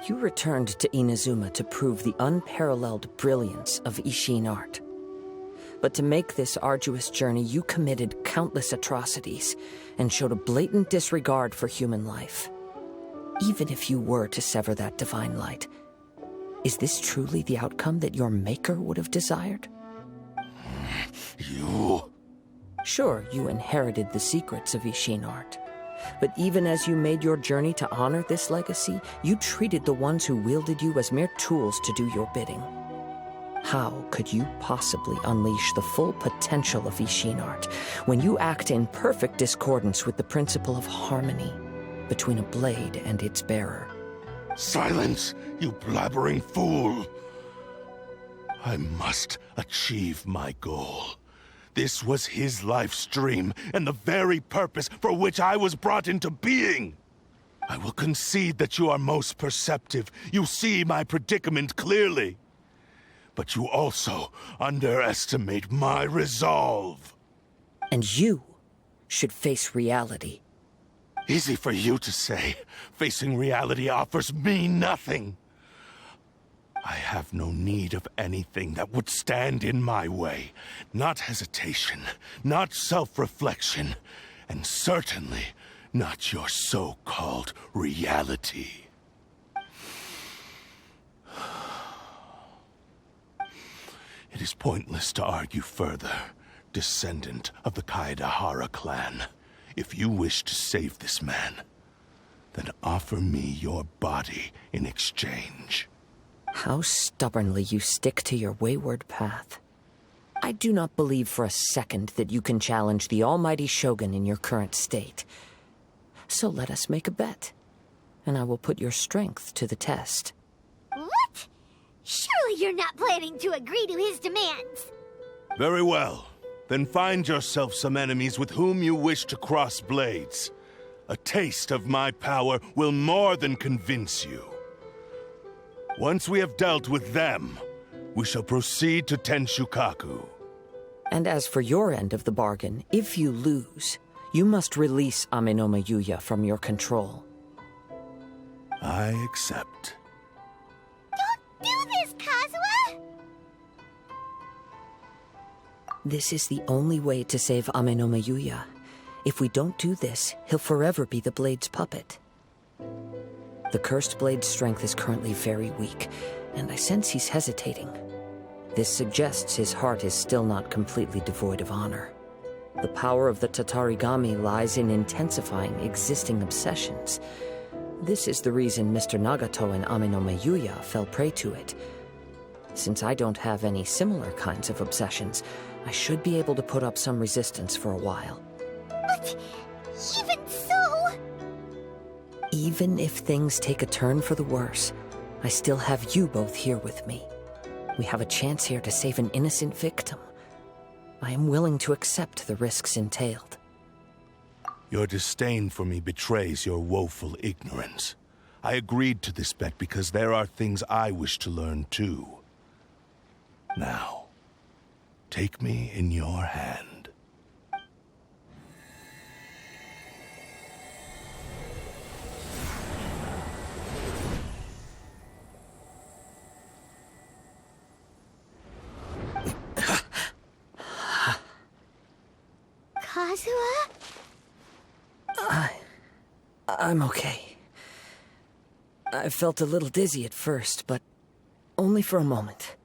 You returned to Inazuma to prove the unparalleled brilliance of Ishin art. But to make this arduous journey, you committed countless atrocities and showed a blatant disregard for human life. Even if you were to sever that divine light, is this truly the outcome that your maker would have desired?
You...
Sure, you inherited the secrets of Ishin art. But even as you made your journey to honor this legacy, you treated the ones who wielded you as mere tools to do your bidding. How could you possibly unleash the full potential of Ishin art when you act in perfect discordance with the principle of harmony between a blade and its bearer?
Silence, you blabbering fool! I must achieve my goal. This was his life's dream, and the very purpose for which I was brought into being. I will concede that you are most perceptive. You see my predicament clearly. But you also underestimate my resolve.
And you should face reality.
Easy for you to say. Facing reality offers me nothing. I have no need of anything that would stand in my way. Not hesitation, not self-reflection, and certainly not your so-called reality. It is pointless to argue further, descendant of the Kaedahara clan. If you wish to save this man, then offer me your body in exchange.
How stubbornly you stick to your wayward path. I do not believe for a second that you can challenge the almighty Shogun in your current state. So let us make a bet, and I will put your strength to the test.
What? Surely you're not planning to agree to his demands.
Very well. Then find yourself some enemies with whom you wish to cross blades. A taste of my power will more than convince you. Once we have dealt with them, we shall proceed to Tenshukaku.
And as for your end of the bargain, if you lose, you must release Aminoma Yuya from your control.
I accept.
Don't do this, Kazuha!
This is the only way to save Aminoma Yuya. If we don't do this, he'll forever be the Blade's puppet. The Cursed Blade's strength is currently very weak, and I sense he's hesitating. This suggests his heart is still not completely devoid of honor. The power of the Tatarigami lies in intensifying existing obsessions. This is the reason Mr. Nagato and Aminoma Yuya fell prey to it. Since I don't have any similar kinds of obsessions, I should be able to put up some resistance for a while.
But even so...
Even if things take a turn for the worse, I still have you both here with me. We have a chance here to save an innocent victim. I am willing to accept the risks entailed.
Your disdain for me betrays your woeful ignorance. I agreed to this bet because there are things I wish to learn too. Now, take me in your hand.
Kazuha?
I'm okay. I felt a little dizzy at first, but only for a moment.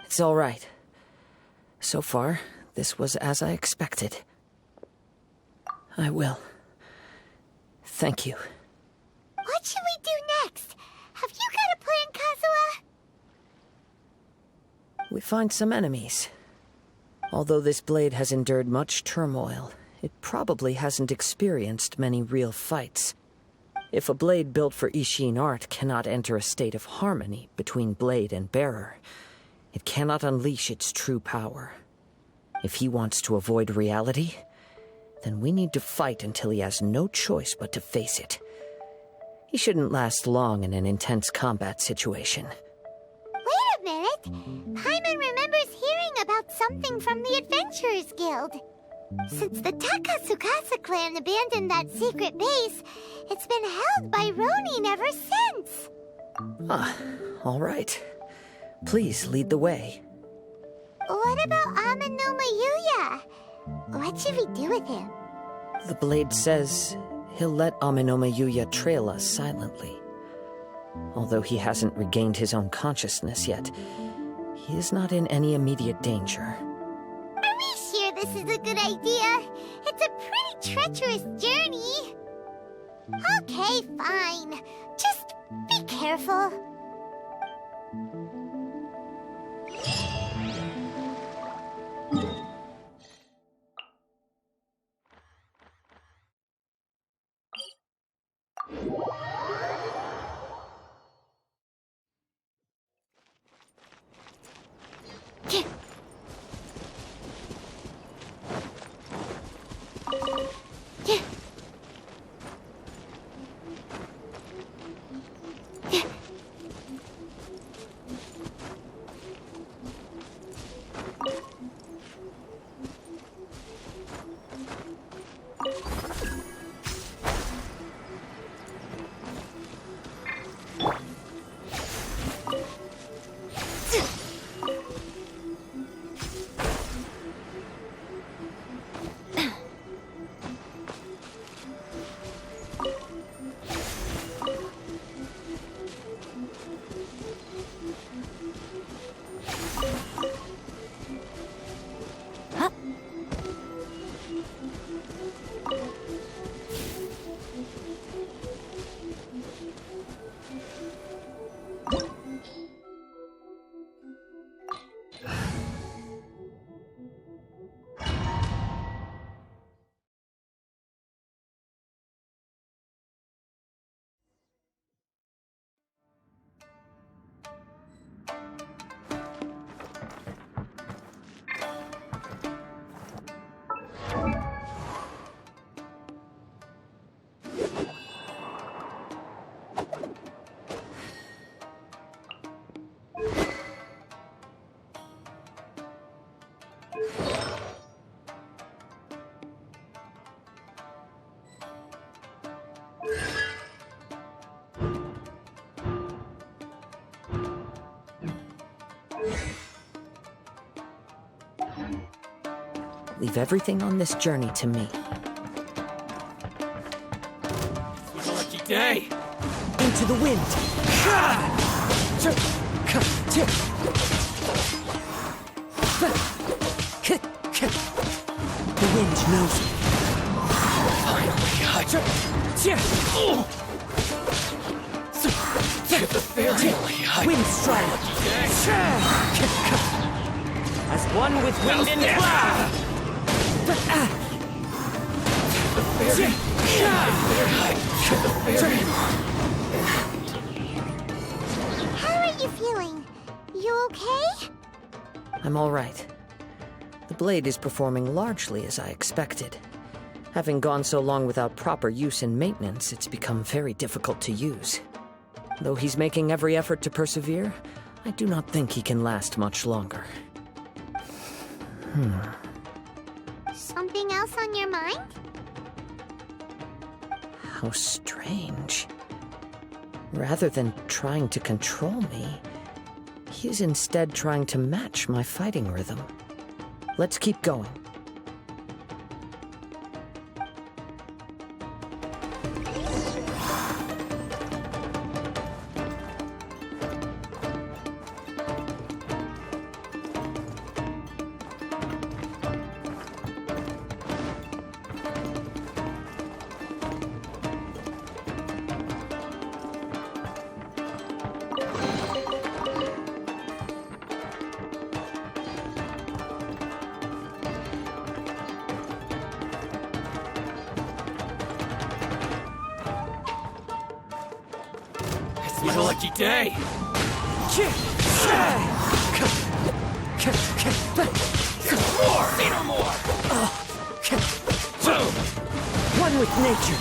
It's all right. So far, this was as I expected. I will. Thank you.
What should we do next? Have you got a plan, Kazuha?
We find some enemies. Although this blade has endured much turmoil, it probably hasn't experienced many real fights. If a blade built for Ishin art cannot enter a state of harmony between blade and bearer, it cannot unleash its true power. If he wants to avoid reality, then we need to fight until he has no choice but to face it. He shouldn't last long in an intense combat situation.
Wait a minute! Paimon remembers hearing about something from the Adventurers Guild. Since the Takasukasa clan abandoned that secret base, it's been held by Ronin ever since.
All right. Please lead the way.
What about Amano Mayuya? What should we do with him?
The blade says he'll let Aminoma Yuya trail us silently. Although he hasn't regained his own consciousness yet, he is not in any immediate danger.
Are we sure this is a good idea? It's a pretty treacherous journey. Okay, fine. Just be careful.
Leave everything on this journey to me.
What a lucky day!
Into the wind! The wind knows me.
Finally,
Wind strike! As one with wind and cloud!
How are you feeling? You okay?
I'm all right. The blade is performing largely as I expected. Having gone so long without proper use and maintenance, it's become very difficult to use. Though he's making every effort to persevere, I do not think he can last much longer.
Something else on your mind?
How strange. Rather than trying to control me, he is instead trying to match my fighting rhythm. Let's keep going.
been a lucky day. More! Say no more!
One with nature.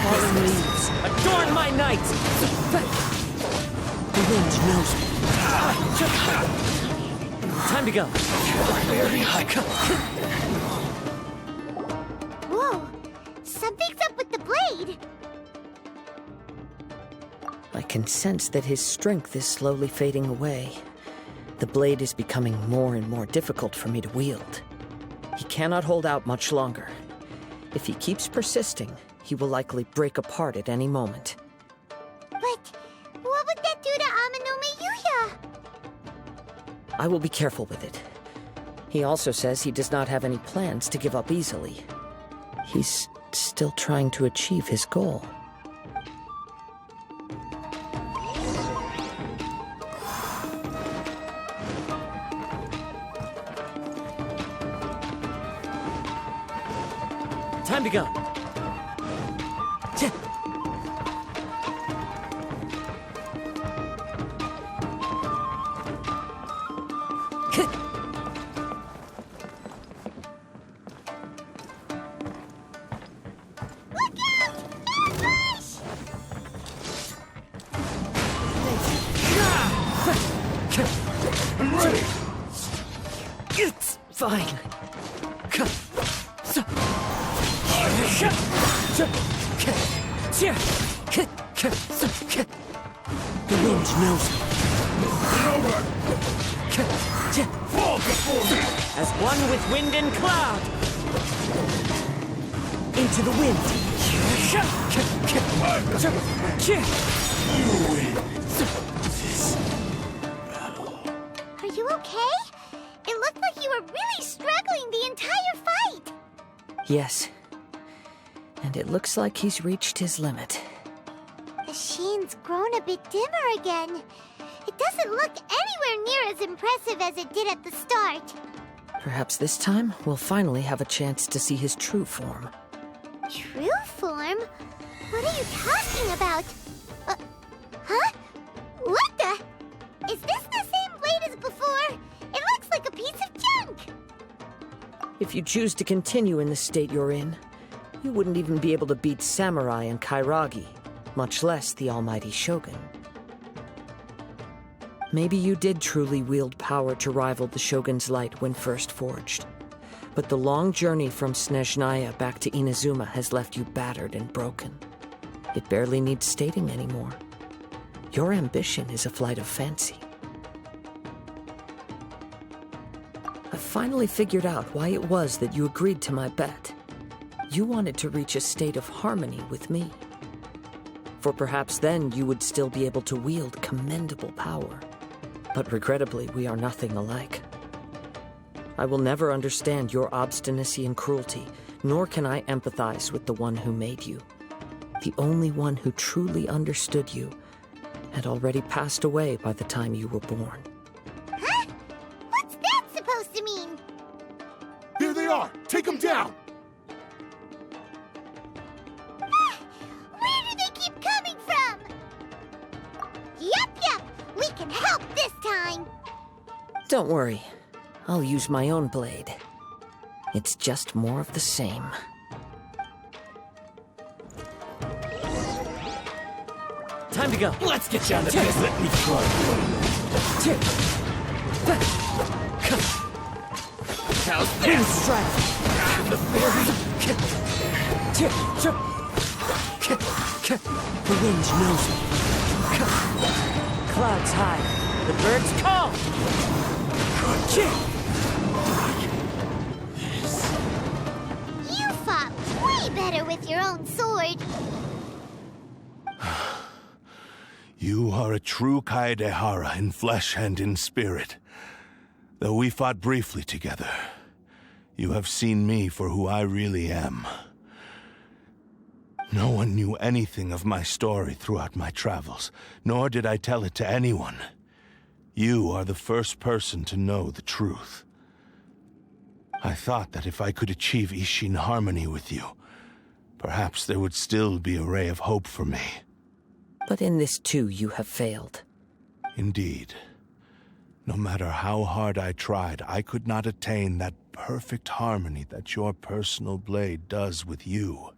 Fallen leaves adorn my night. The wind knows me. Time to go.
Whoa! Something's up with the blade!
I can sense that his strength is slowly fading away. The blade is becoming more and more difficult for me to wield. He cannot hold out much longer. If he keeps persisting, he will likely break apart at any moment.
But what would that do to Amanome Yuya?
I will be careful with it. He also says he does not have any plans to give up easily. He's still trying to achieve his goal. Time to go.
Look out! Ambush!
It's fine. The wind knows me. As one with wind and cloud. Into the wind.
Are you okay? It looked like you were really struggling the entire fight!
Yes. And it looks like he's reached his limit.
The sheen's grown a bit dimmer again. It doesn't look anywhere near as impressive as it did at the start.
Perhaps this time, we'll finally have a chance to see his true form.
True form? What are you talking about? Huh? What the? Is this the same blade as before? It looks like a piece of junk!
If you choose to continue in the state you're in, you wouldn't even be able to beat Samurai and Kairagi, much less the almighty Shogun. Maybe you did truly wield power to rival the Shogun's light when first forged. But the long journey from Snezhnaya back to Inazuma has left you battered and broken. It barely needs stating anymore. Your ambition is a flight of fancy. I've finally figured out why it was that you agreed to my bet. You wanted to reach a state of harmony with me. For perhaps then you would still be able to wield commendable power. But regrettably, we are nothing alike. I will never understand your obstinacy and cruelty, nor can I empathize with the one who made you. The only one who truly understood you had already passed away by the time you were born.
Huh? What's that supposed to mean?
There they are! Take them down!
Where do they keep coming from? Yup, we can help this time.
Don't worry. I'll use my own blade. It's just more of the same. Time to go.
Let's get down to business. Let me try. How's this?
Strike.
The fairy.
The wind knows me. Clouds high. The birds call.
You fought way better with your own sword.
You are a true Kaedehara in flesh and in spirit. Though we fought briefly together, you have seen me for who I really am. No one knew anything of my story throughout my travels, nor did I tell it to anyone. You are the first person to know the truth. I thought that if I could achieve Ishin harmony with you, perhaps there would still be a ray of hope for me.
But in this too, you have failed.
Indeed. No matter how hard I tried, I could not attain that perfect harmony that your personal blade does with you.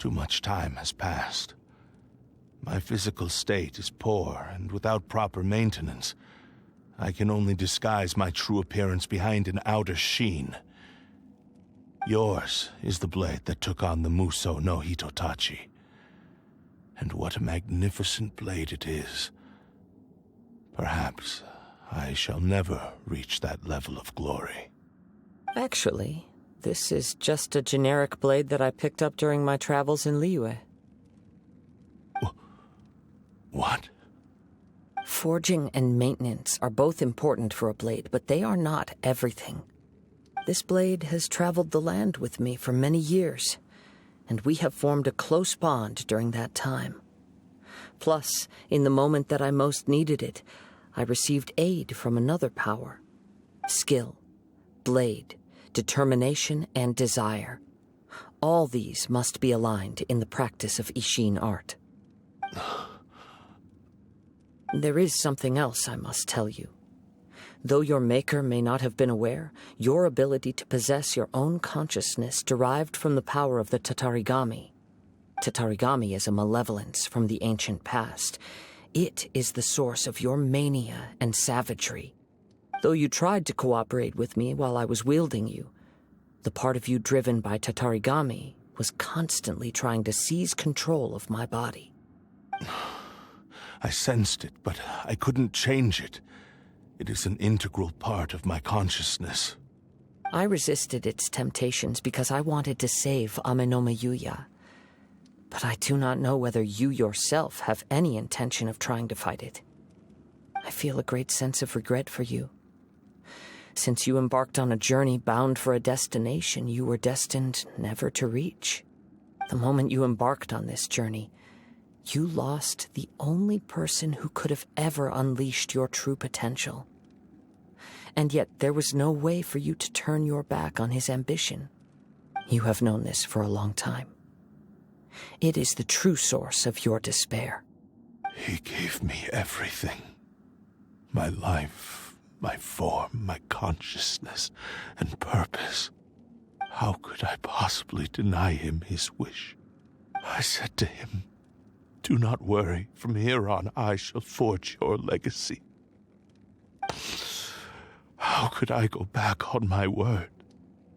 Too much time has passed. My physical state is poor, and without proper maintenance, I can only disguise my true appearance behind an outer sheen. Yours is the blade that took on the Muso no Hitotachi. And what a magnificent blade it is. Perhaps I shall never reach that level of glory.
Actually, this is just a generic blade that I picked up during my travels in Liyue.
What?
Forging and maintenance are both important for a blade, but they are not everything. This blade has traveled the land with me for many years, and we have formed a close bond during that time. Plus, in the moment that I most needed it, I received aid from another power. Skill, blade, determination, and desire. All these must be aligned in the practice of Ishin art. There is something else I must tell you. Though your maker may not have been aware, your ability to possess your own consciousness derived from the power of the Tatarigami. Tatarigami is a malevolence from the ancient past. It is the source of your mania and savagery. Though you tried to cooperate with me while I was wielding you, the part of you driven by Tatarigami was constantly trying to seize control of my body.
I sensed it, but I couldn't change it. It is an integral part of my consciousness.
I resisted its temptations because I wanted to save Amenome Yuya. But I do not know whether you yourself have any intention of trying to fight it. I feel a great sense of regret for you. Since you embarked on a journey bound for a destination you were destined never to reach. The moment you embarked on this journey, you lost the only person who could have ever unleashed your true potential. And yet there was no way for you to turn your back on his ambition. You have known this for a long time. It is the true source of your despair.
He gave me everything. My life, my form, my consciousness, and purpose. How could I possibly deny him his wish? I said to him, "Do not worry. From here on, I shall forge your legacy." How could I go back on my word?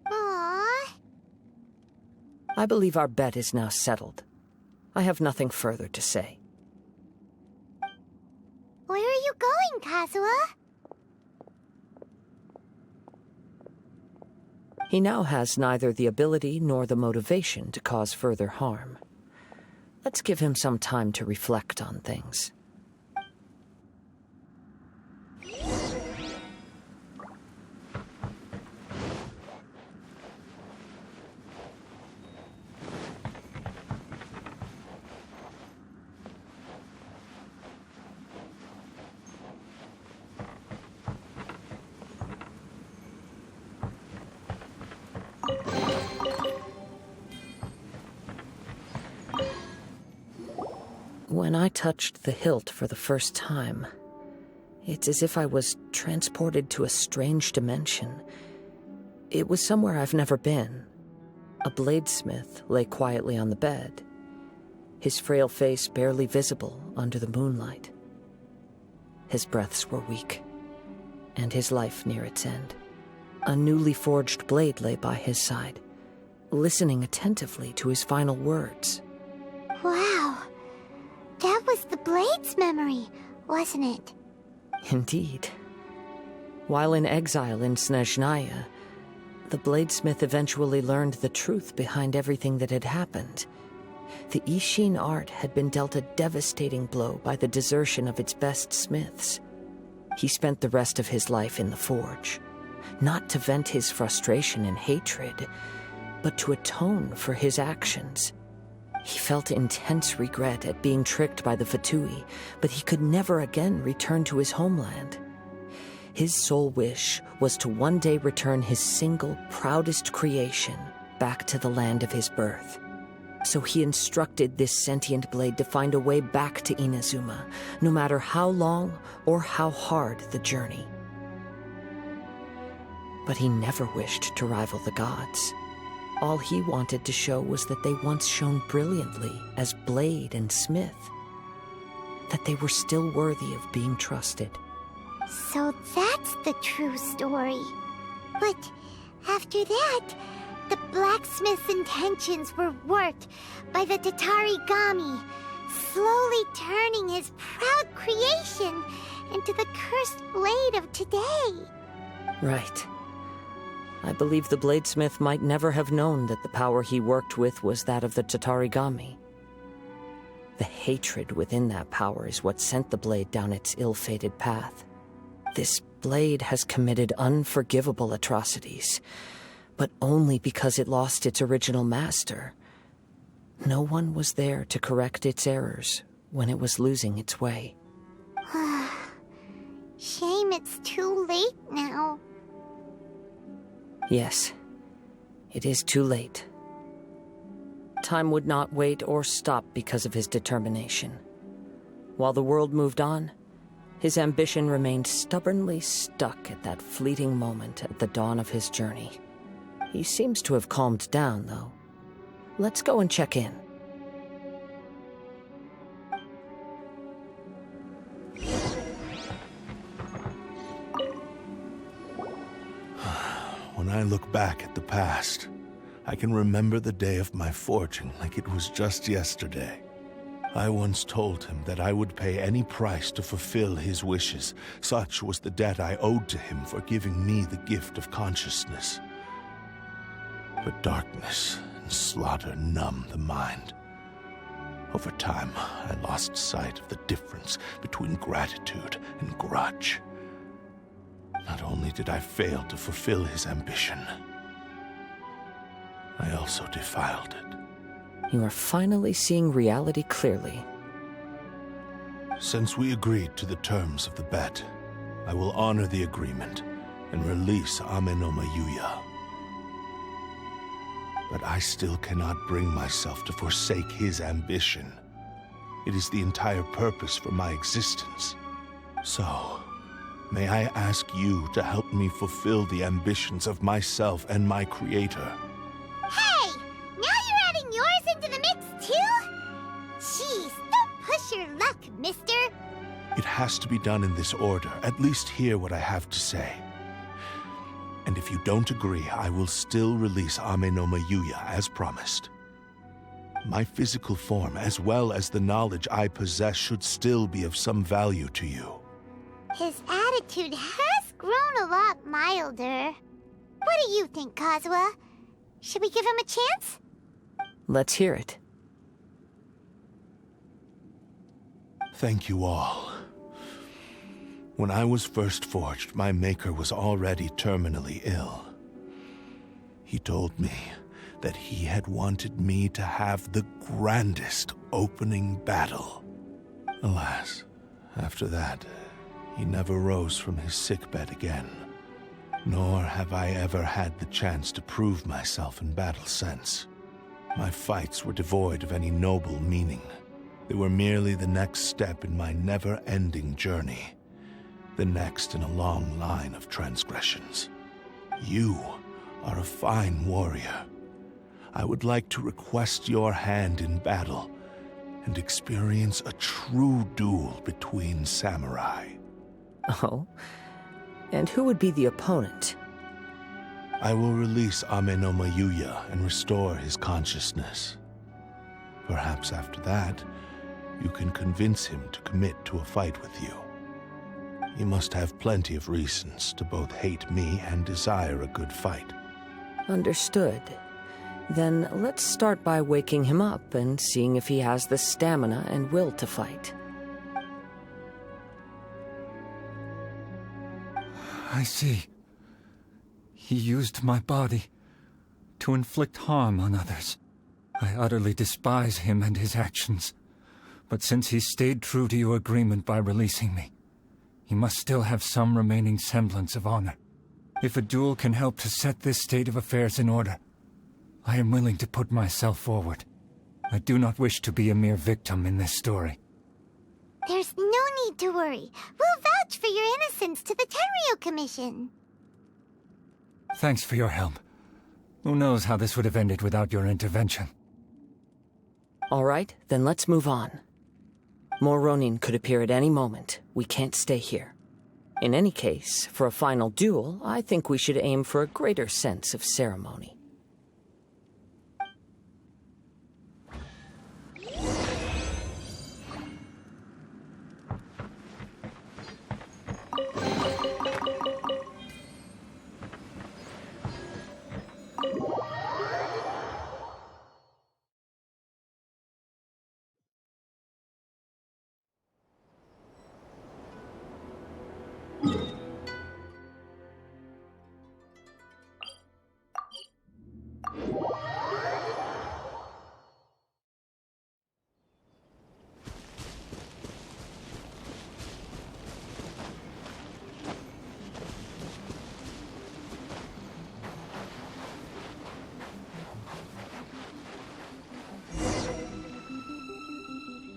Aww.
I believe our bet is now settled. I have nothing further to say.
Where are you going, Kazuha?
He now has neither the ability nor the motivation to cause further harm. Let's give him some time to reflect on things. When I touched the hilt for the first time, it's as if I was transported to a strange dimension. It was somewhere I've never been. A bladesmith lay quietly on the bed, his frail face barely visible under the moonlight. His breaths were weak, and his life near its end. A newly forged blade lay by his side, listening attentively to his final words.
Wow. That was the Blade's memory, wasn't it?
Indeed. While in exile in Snezhnaya, the bladesmith eventually learned the truth behind everything that had happened. The Ishin art had been dealt a devastating blow by the desertion of its best smiths. He spent the rest of his life in the forge, not to vent his frustration and hatred, but to atone for his actions. He felt intense regret at being tricked by the Fatui, but he could never again return to his homeland. His sole wish was to one day return his single, proudest creation back to the land of his birth. So he instructed this sentient blade to find a way back to Inazuma, no matter how long or how hard the journey. But he never wished to rival the gods. All he wanted to show was that they once shone brilliantly as blade and smith, that they were still worthy of being trusted.
So that's the true story. But after that, the blacksmith's intentions were worked by the Tatarigami, slowly turning his proud creation into the cursed blade of today.
Right. I believe the bladesmith might never have known that the power he worked with was that of the Tatarigami. The hatred within that power is what sent the blade down its ill-fated path. This blade has committed unforgivable atrocities, but only because it lost its original master. No one was there to correct its errors when it was losing its way.
Shame it's too late now.
Yes, it is too late. Time would not wait or stop because of his determination. While the world moved on, his ambition remained stubbornly stuck at that fleeting moment at the dawn of his journey. He seems to have calmed down, though. Let's go and check in.
When I look back at the past, I can remember the day of my forging like it was just yesterday. I once told him that I would pay any price to fulfill his wishes. Such was the debt I owed to him for giving me the gift of consciousness. But darkness and slaughter numb the mind. Over time, I lost sight of the difference between gratitude and grudge. Not only did I fail to fulfill his ambition, I also defiled it.
You are finally seeing reality clearly.
Since we agreed to the terms of the bet, I will honor the agreement and release Ame no Mayuya. But I still cannot bring myself to forsake his ambition. It is the entire purpose for my existence. So, may I ask you to help me fulfill the ambitions of myself and my creator?
Hey! Now you're adding yours into the mix, too? Jeez, don't push your luck, mister.
It has to be done in this order. At least hear what I have to say. And if you don't agree, I will still release Ame no Mayuya as promised. My physical form, as well as the knowledge I possess, should still be of some value to you.
His attitude has grown a lot milder. What do you think, Kazuha? Should we give him a chance?
Let's hear it.
Thank you all. When I was first forged, my maker was already terminally ill. He told me that he had wanted me to have the grandest opening battle. Alas, after that, he never rose from his sickbed again. Nor have I ever had the chance to prove myself in battle since. My fights were devoid of any noble meaning. They were merely the next step in my never-ending journey. The next in a long line of transgressions. You are a fine warrior. I would like to request your hand in battle and experience a true duel between samurai.
Oh? And who would be the opponent?
I will release Ame no Mayuya and restore his consciousness. Perhaps after that, you can convince him to commit to a fight with you. He must have plenty of reasons to both hate me and desire a good fight.
Understood. Then let's start by waking him up and seeing if he has the stamina and will to fight.
I see. He used my body to inflict harm on others. I utterly despise him and his actions. But since he stayed true to your agreement by releasing me, he must still have some remaining semblance of honor. If a duel can help to set this state of affairs in order, I am willing to put myself forward. I do not wish to be a mere victim in this story.
There's no need to worry. We'll vouch for your innocence to the Tenryu Commission.
Thanks for your help. Who knows how this would have ended without your intervention.
All right, then let's move on. More Ronin could appear at any moment. We can't stay here. In any case, for a final duel, I think we should aim for a greater sense of ceremony.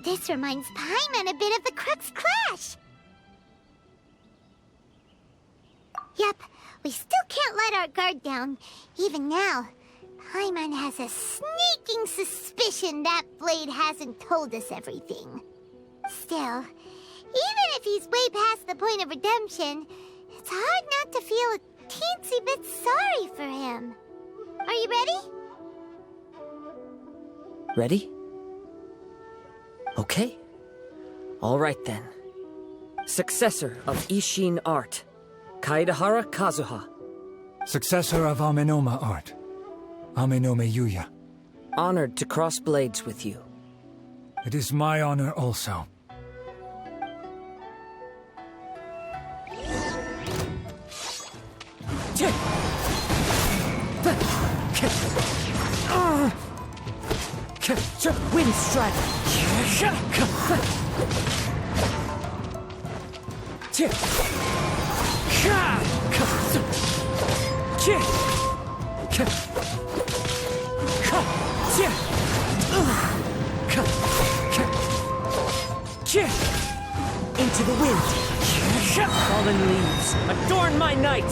This reminds Paimon a bit of the Crux Clash. Yep, we still can't let our guard down. Even now, Paimon has a sneaking suspicion that Blade hasn't told us everything. Still, even if he's way past the point of redemption, it's hard not to feel a teensy bit sorry for him. Are you ready?
Ready? Okay. All right then. Successor of Ishin art, Kaedahara Kazuha.
Successor of Amenoma art, Amenome Yuya.
Honored to cross blades with you.
It is my honor also.
Wind strike. Into the wind. Fallen leaves, adorn my night.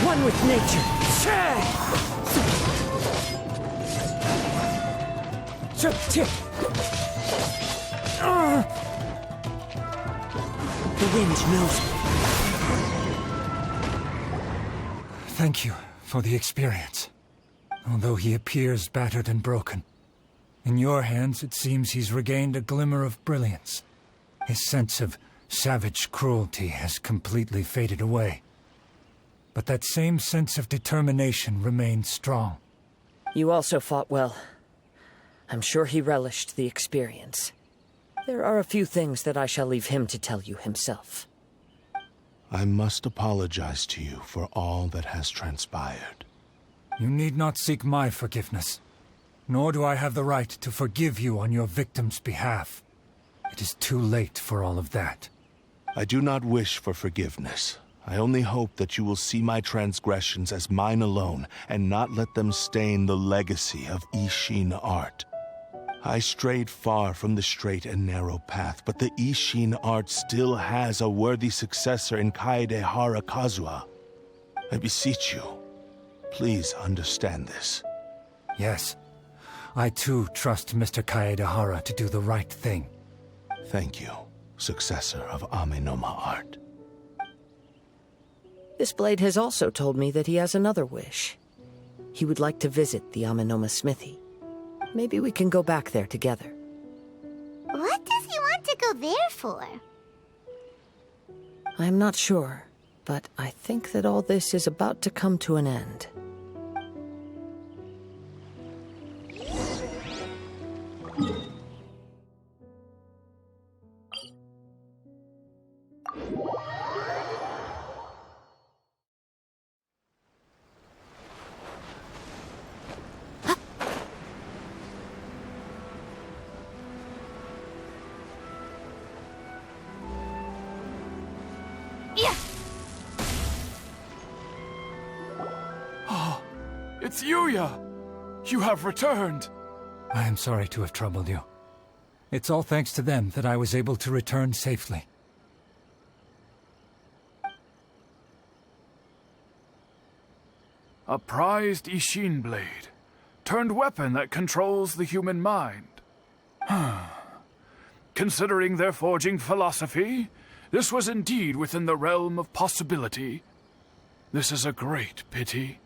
One with nature. The wind knows me.
Thank you for the experience. Although he appears battered and broken, in your hands it seems he's regained a glimmer of brilliance. His sense of savage cruelty has completely faded away. But that same sense of determination remains strong.
You also fought well. I'm sure he relished the experience. There are a few things that I shall leave him to tell you himself.
I must apologize to you for all that has transpired.
You need not seek my forgiveness, nor do I have the right to forgive you on your victim's behalf. It is too late for all of that.
I do not wish for forgiveness. I only hope that you will see my transgressions as mine alone and not let them stain the legacy of Ishin art. I strayed far from the straight and narrow path, but the Ishin art still has a worthy successor in Kaedahara Kazuha. I beseech you, please understand this.
Yes, I too trust Mr. Kaedahara to do the right thing.
Thank you, successor of Amenoma art.
This blade has also told me that he has another wish. He would like to visit the Amenoma smithy. Maybe we can go back there together.
What does he want to go there for?
I'm not sure, but I think that all this is about to come to an end.
It's Yuya! You have returned!
I am sorry to have troubled you. It's all thanks to them that I was able to return safely.
A prized Ishin blade, turned weapon that controls the human mind. Considering their forging philosophy, this was indeed within the realm of possibility. This is a great pity.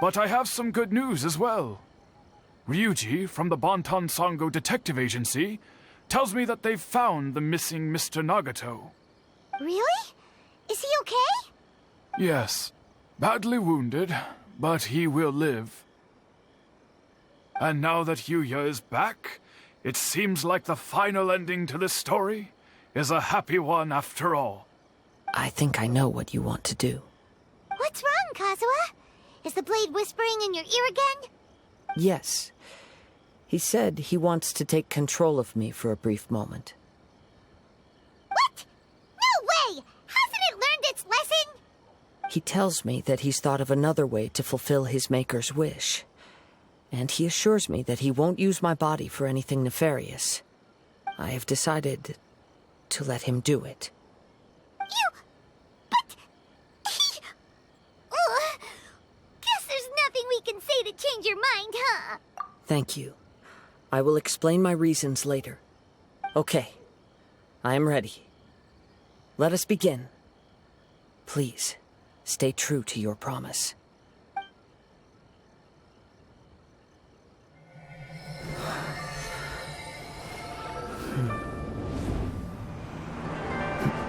But I have some good news as well. Ryuji, from the Bonton Sango Detective Agency, tells me that they've found the missing Mr. Nagato.
Really? Is he okay?
Yes, badly wounded, but he will live. And now that Yuya is back, it seems like the final ending to this story is a happy one after all.
I think I know what you want to do.
What's wrong, Kazuha? Is the blade whispering in your ear again?
Yes. He said he wants to take control of me for a brief moment.
What? No way! Hasn't it learned its lesson?
He tells me that he's thought of another way to fulfill his maker's wish. And he assures me that he won't use my body for anything nefarious. I have decided to let him do it.
But... Guess there's nothing we can say to change your mind, huh?
Thank you. I will explain my reasons later. Okay. I am ready. Let us begin. Please, stay true to your promise.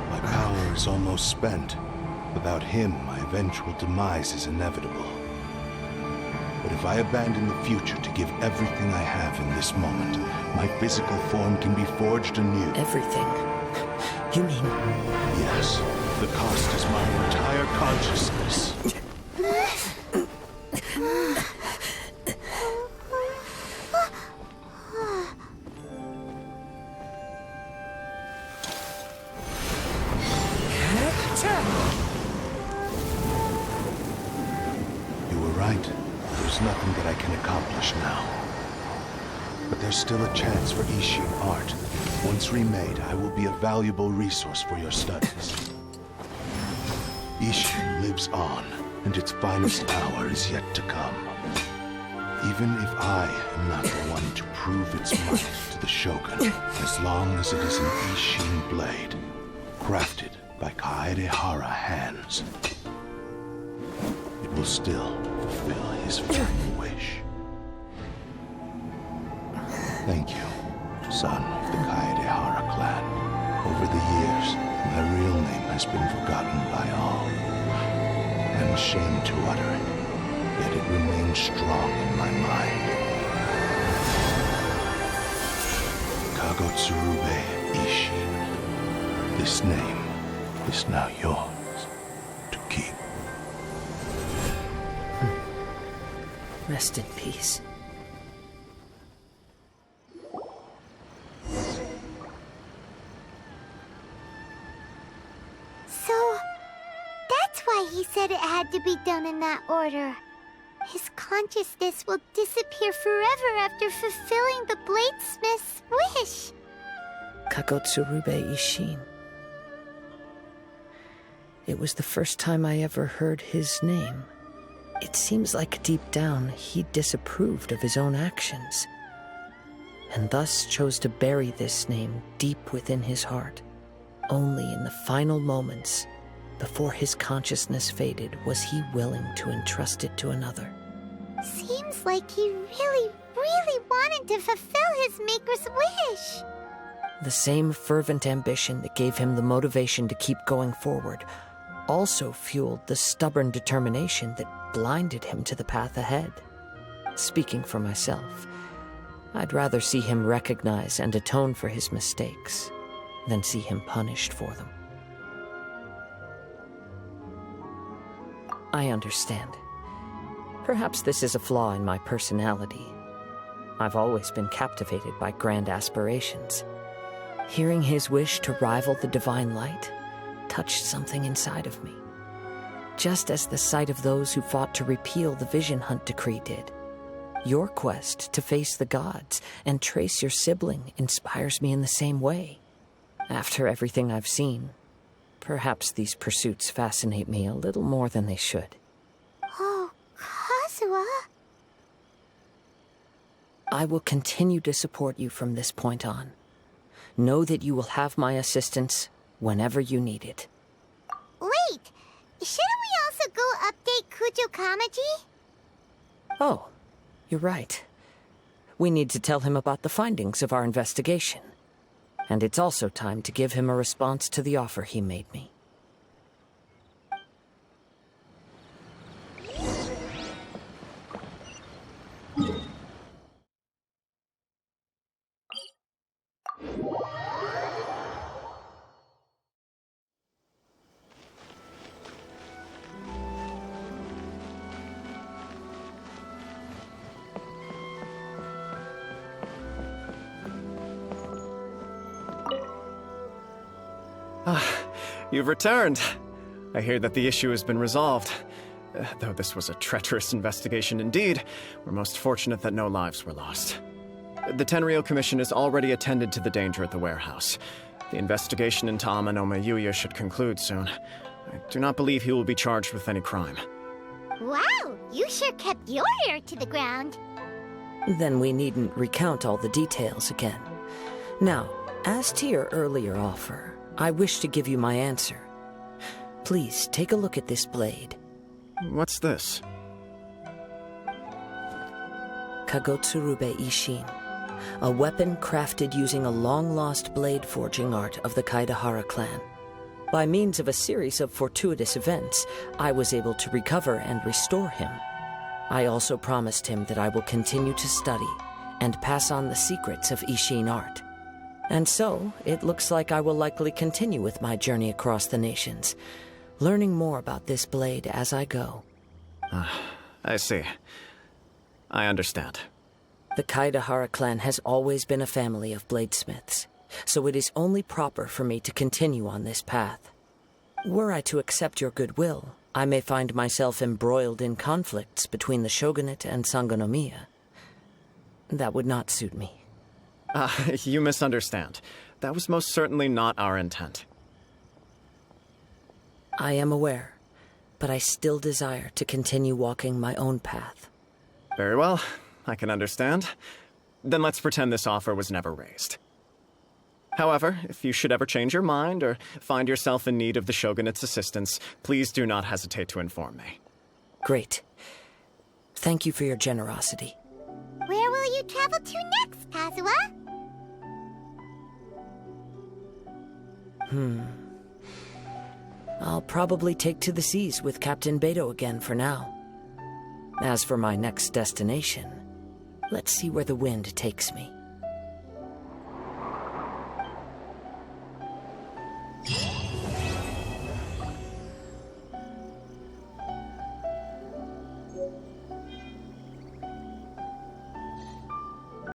My power is almost spent. Without him, my eventual demise is inevitable. But if I abandon the future to give everything I have in this moment, my physical form can be forged anew.
Everything? You mean...
Yes. The cost is my entire consciousness. You were right. There's nothing that I can accomplish now. But there's still a chance for Ishin art. Once remade, I will be a valuable resource for your studies. Ishin lives on, and its finest hour is yet to come. Even if I am not the one to prove its might to the Shogun, as long as it is an Ishin blade, crafted by Kaedehara hands, it will still fulfill his final wish. Thank you, son of the Kaedehara clan. Over the years, my real name has been forgotten by all. I'm ashamed to utter it, yet it remains strong in my mind. Kagotsurube Ishin. This name is now yours to keep.
Rest in peace.
So, that's why he said it had to be done in that order. His consciousness will disappear forever after fulfilling the bladesmith's wish.
Kagotsurube Ishin. It was the first time I ever heard his name. It seems like deep down he disapproved of his own actions, and thus chose to bury this name deep within his heart. Only in the final moments, before his consciousness faded, was he willing to entrust it to another.
Seems like he really, really wanted to fulfill his maker's wish.
The same fervent ambition that gave him the motivation to keep going forward also fueled the stubborn determination that blinded him to the path ahead. Speaking for myself, I'd rather see him recognize and atone for his mistakes than see him punished for them. I understand. Perhaps this is a flaw in my personality. I've always been captivated by grand aspirations. Hearing his wish to rival the divine light touched something inside of me. just as the sight of those who fought to repeal the Vision Hunt Decree did. Your quest to face the gods and trace your sibling inspires me in the same way. After everything I've seen, perhaps these pursuits fascinate me a little more than they should.
Oh, Kazuha.
I will continue to support you from this point on. Know that you will have my assistance whenever you need it.
Wait, shouldn't we also go update Kujo Kamaji?
Oh, you're right. We need to tell him about the findings of our investigation. And it's also time to give him a response to the offer he made me.
You've returned. I hear that the issue has been resolved. Though this was a treacherous investigation indeed, we're most fortunate that no lives were lost. The Tenryou Commission has already attended to the danger at the warehouse. The investigation into Amanome Yuya should conclude soon. I do not believe he will be charged with any crime.
Wow, you sure kept your ear to the ground.
Then we needn't recount all the details again. Now, as to your earlier offer, I wish to give you my answer. Please take a look at this blade.
What's this?
Kagotsurube Ishin, a weapon crafted using a long-lost blade forging art of the Kaidahara clan. By means of a series of fortuitous events, I was able to recover and restore him. I also promised him that I will continue to study and pass on the secrets of Ishin art. And so, it looks like I will likely continue with my journey across the nations, learning more about this blade as I go.
I see. I understand.
The Kaidahara clan has always been a family of bladesmiths, so it is only proper for me to continue on this path. Were I to accept your goodwill, I may find myself embroiled in conflicts between the shogunate and Sangonomiya. That would not suit me.
You misunderstand. That was most certainly not our intent.
I am aware, but I still desire to continue walking my own path.
Very well, I can understand. Then let's pretend this offer was never raised. However, if you should ever change your mind or find yourself in need of the Shogunate's assistance, please do not hesitate to inform me.
Great. Thank you for your generosity.
Where will you travel to next, Kazuha?
I'll probably take to the seas with Captain Beto again for now. As for my next destination, let's see where the wind takes me.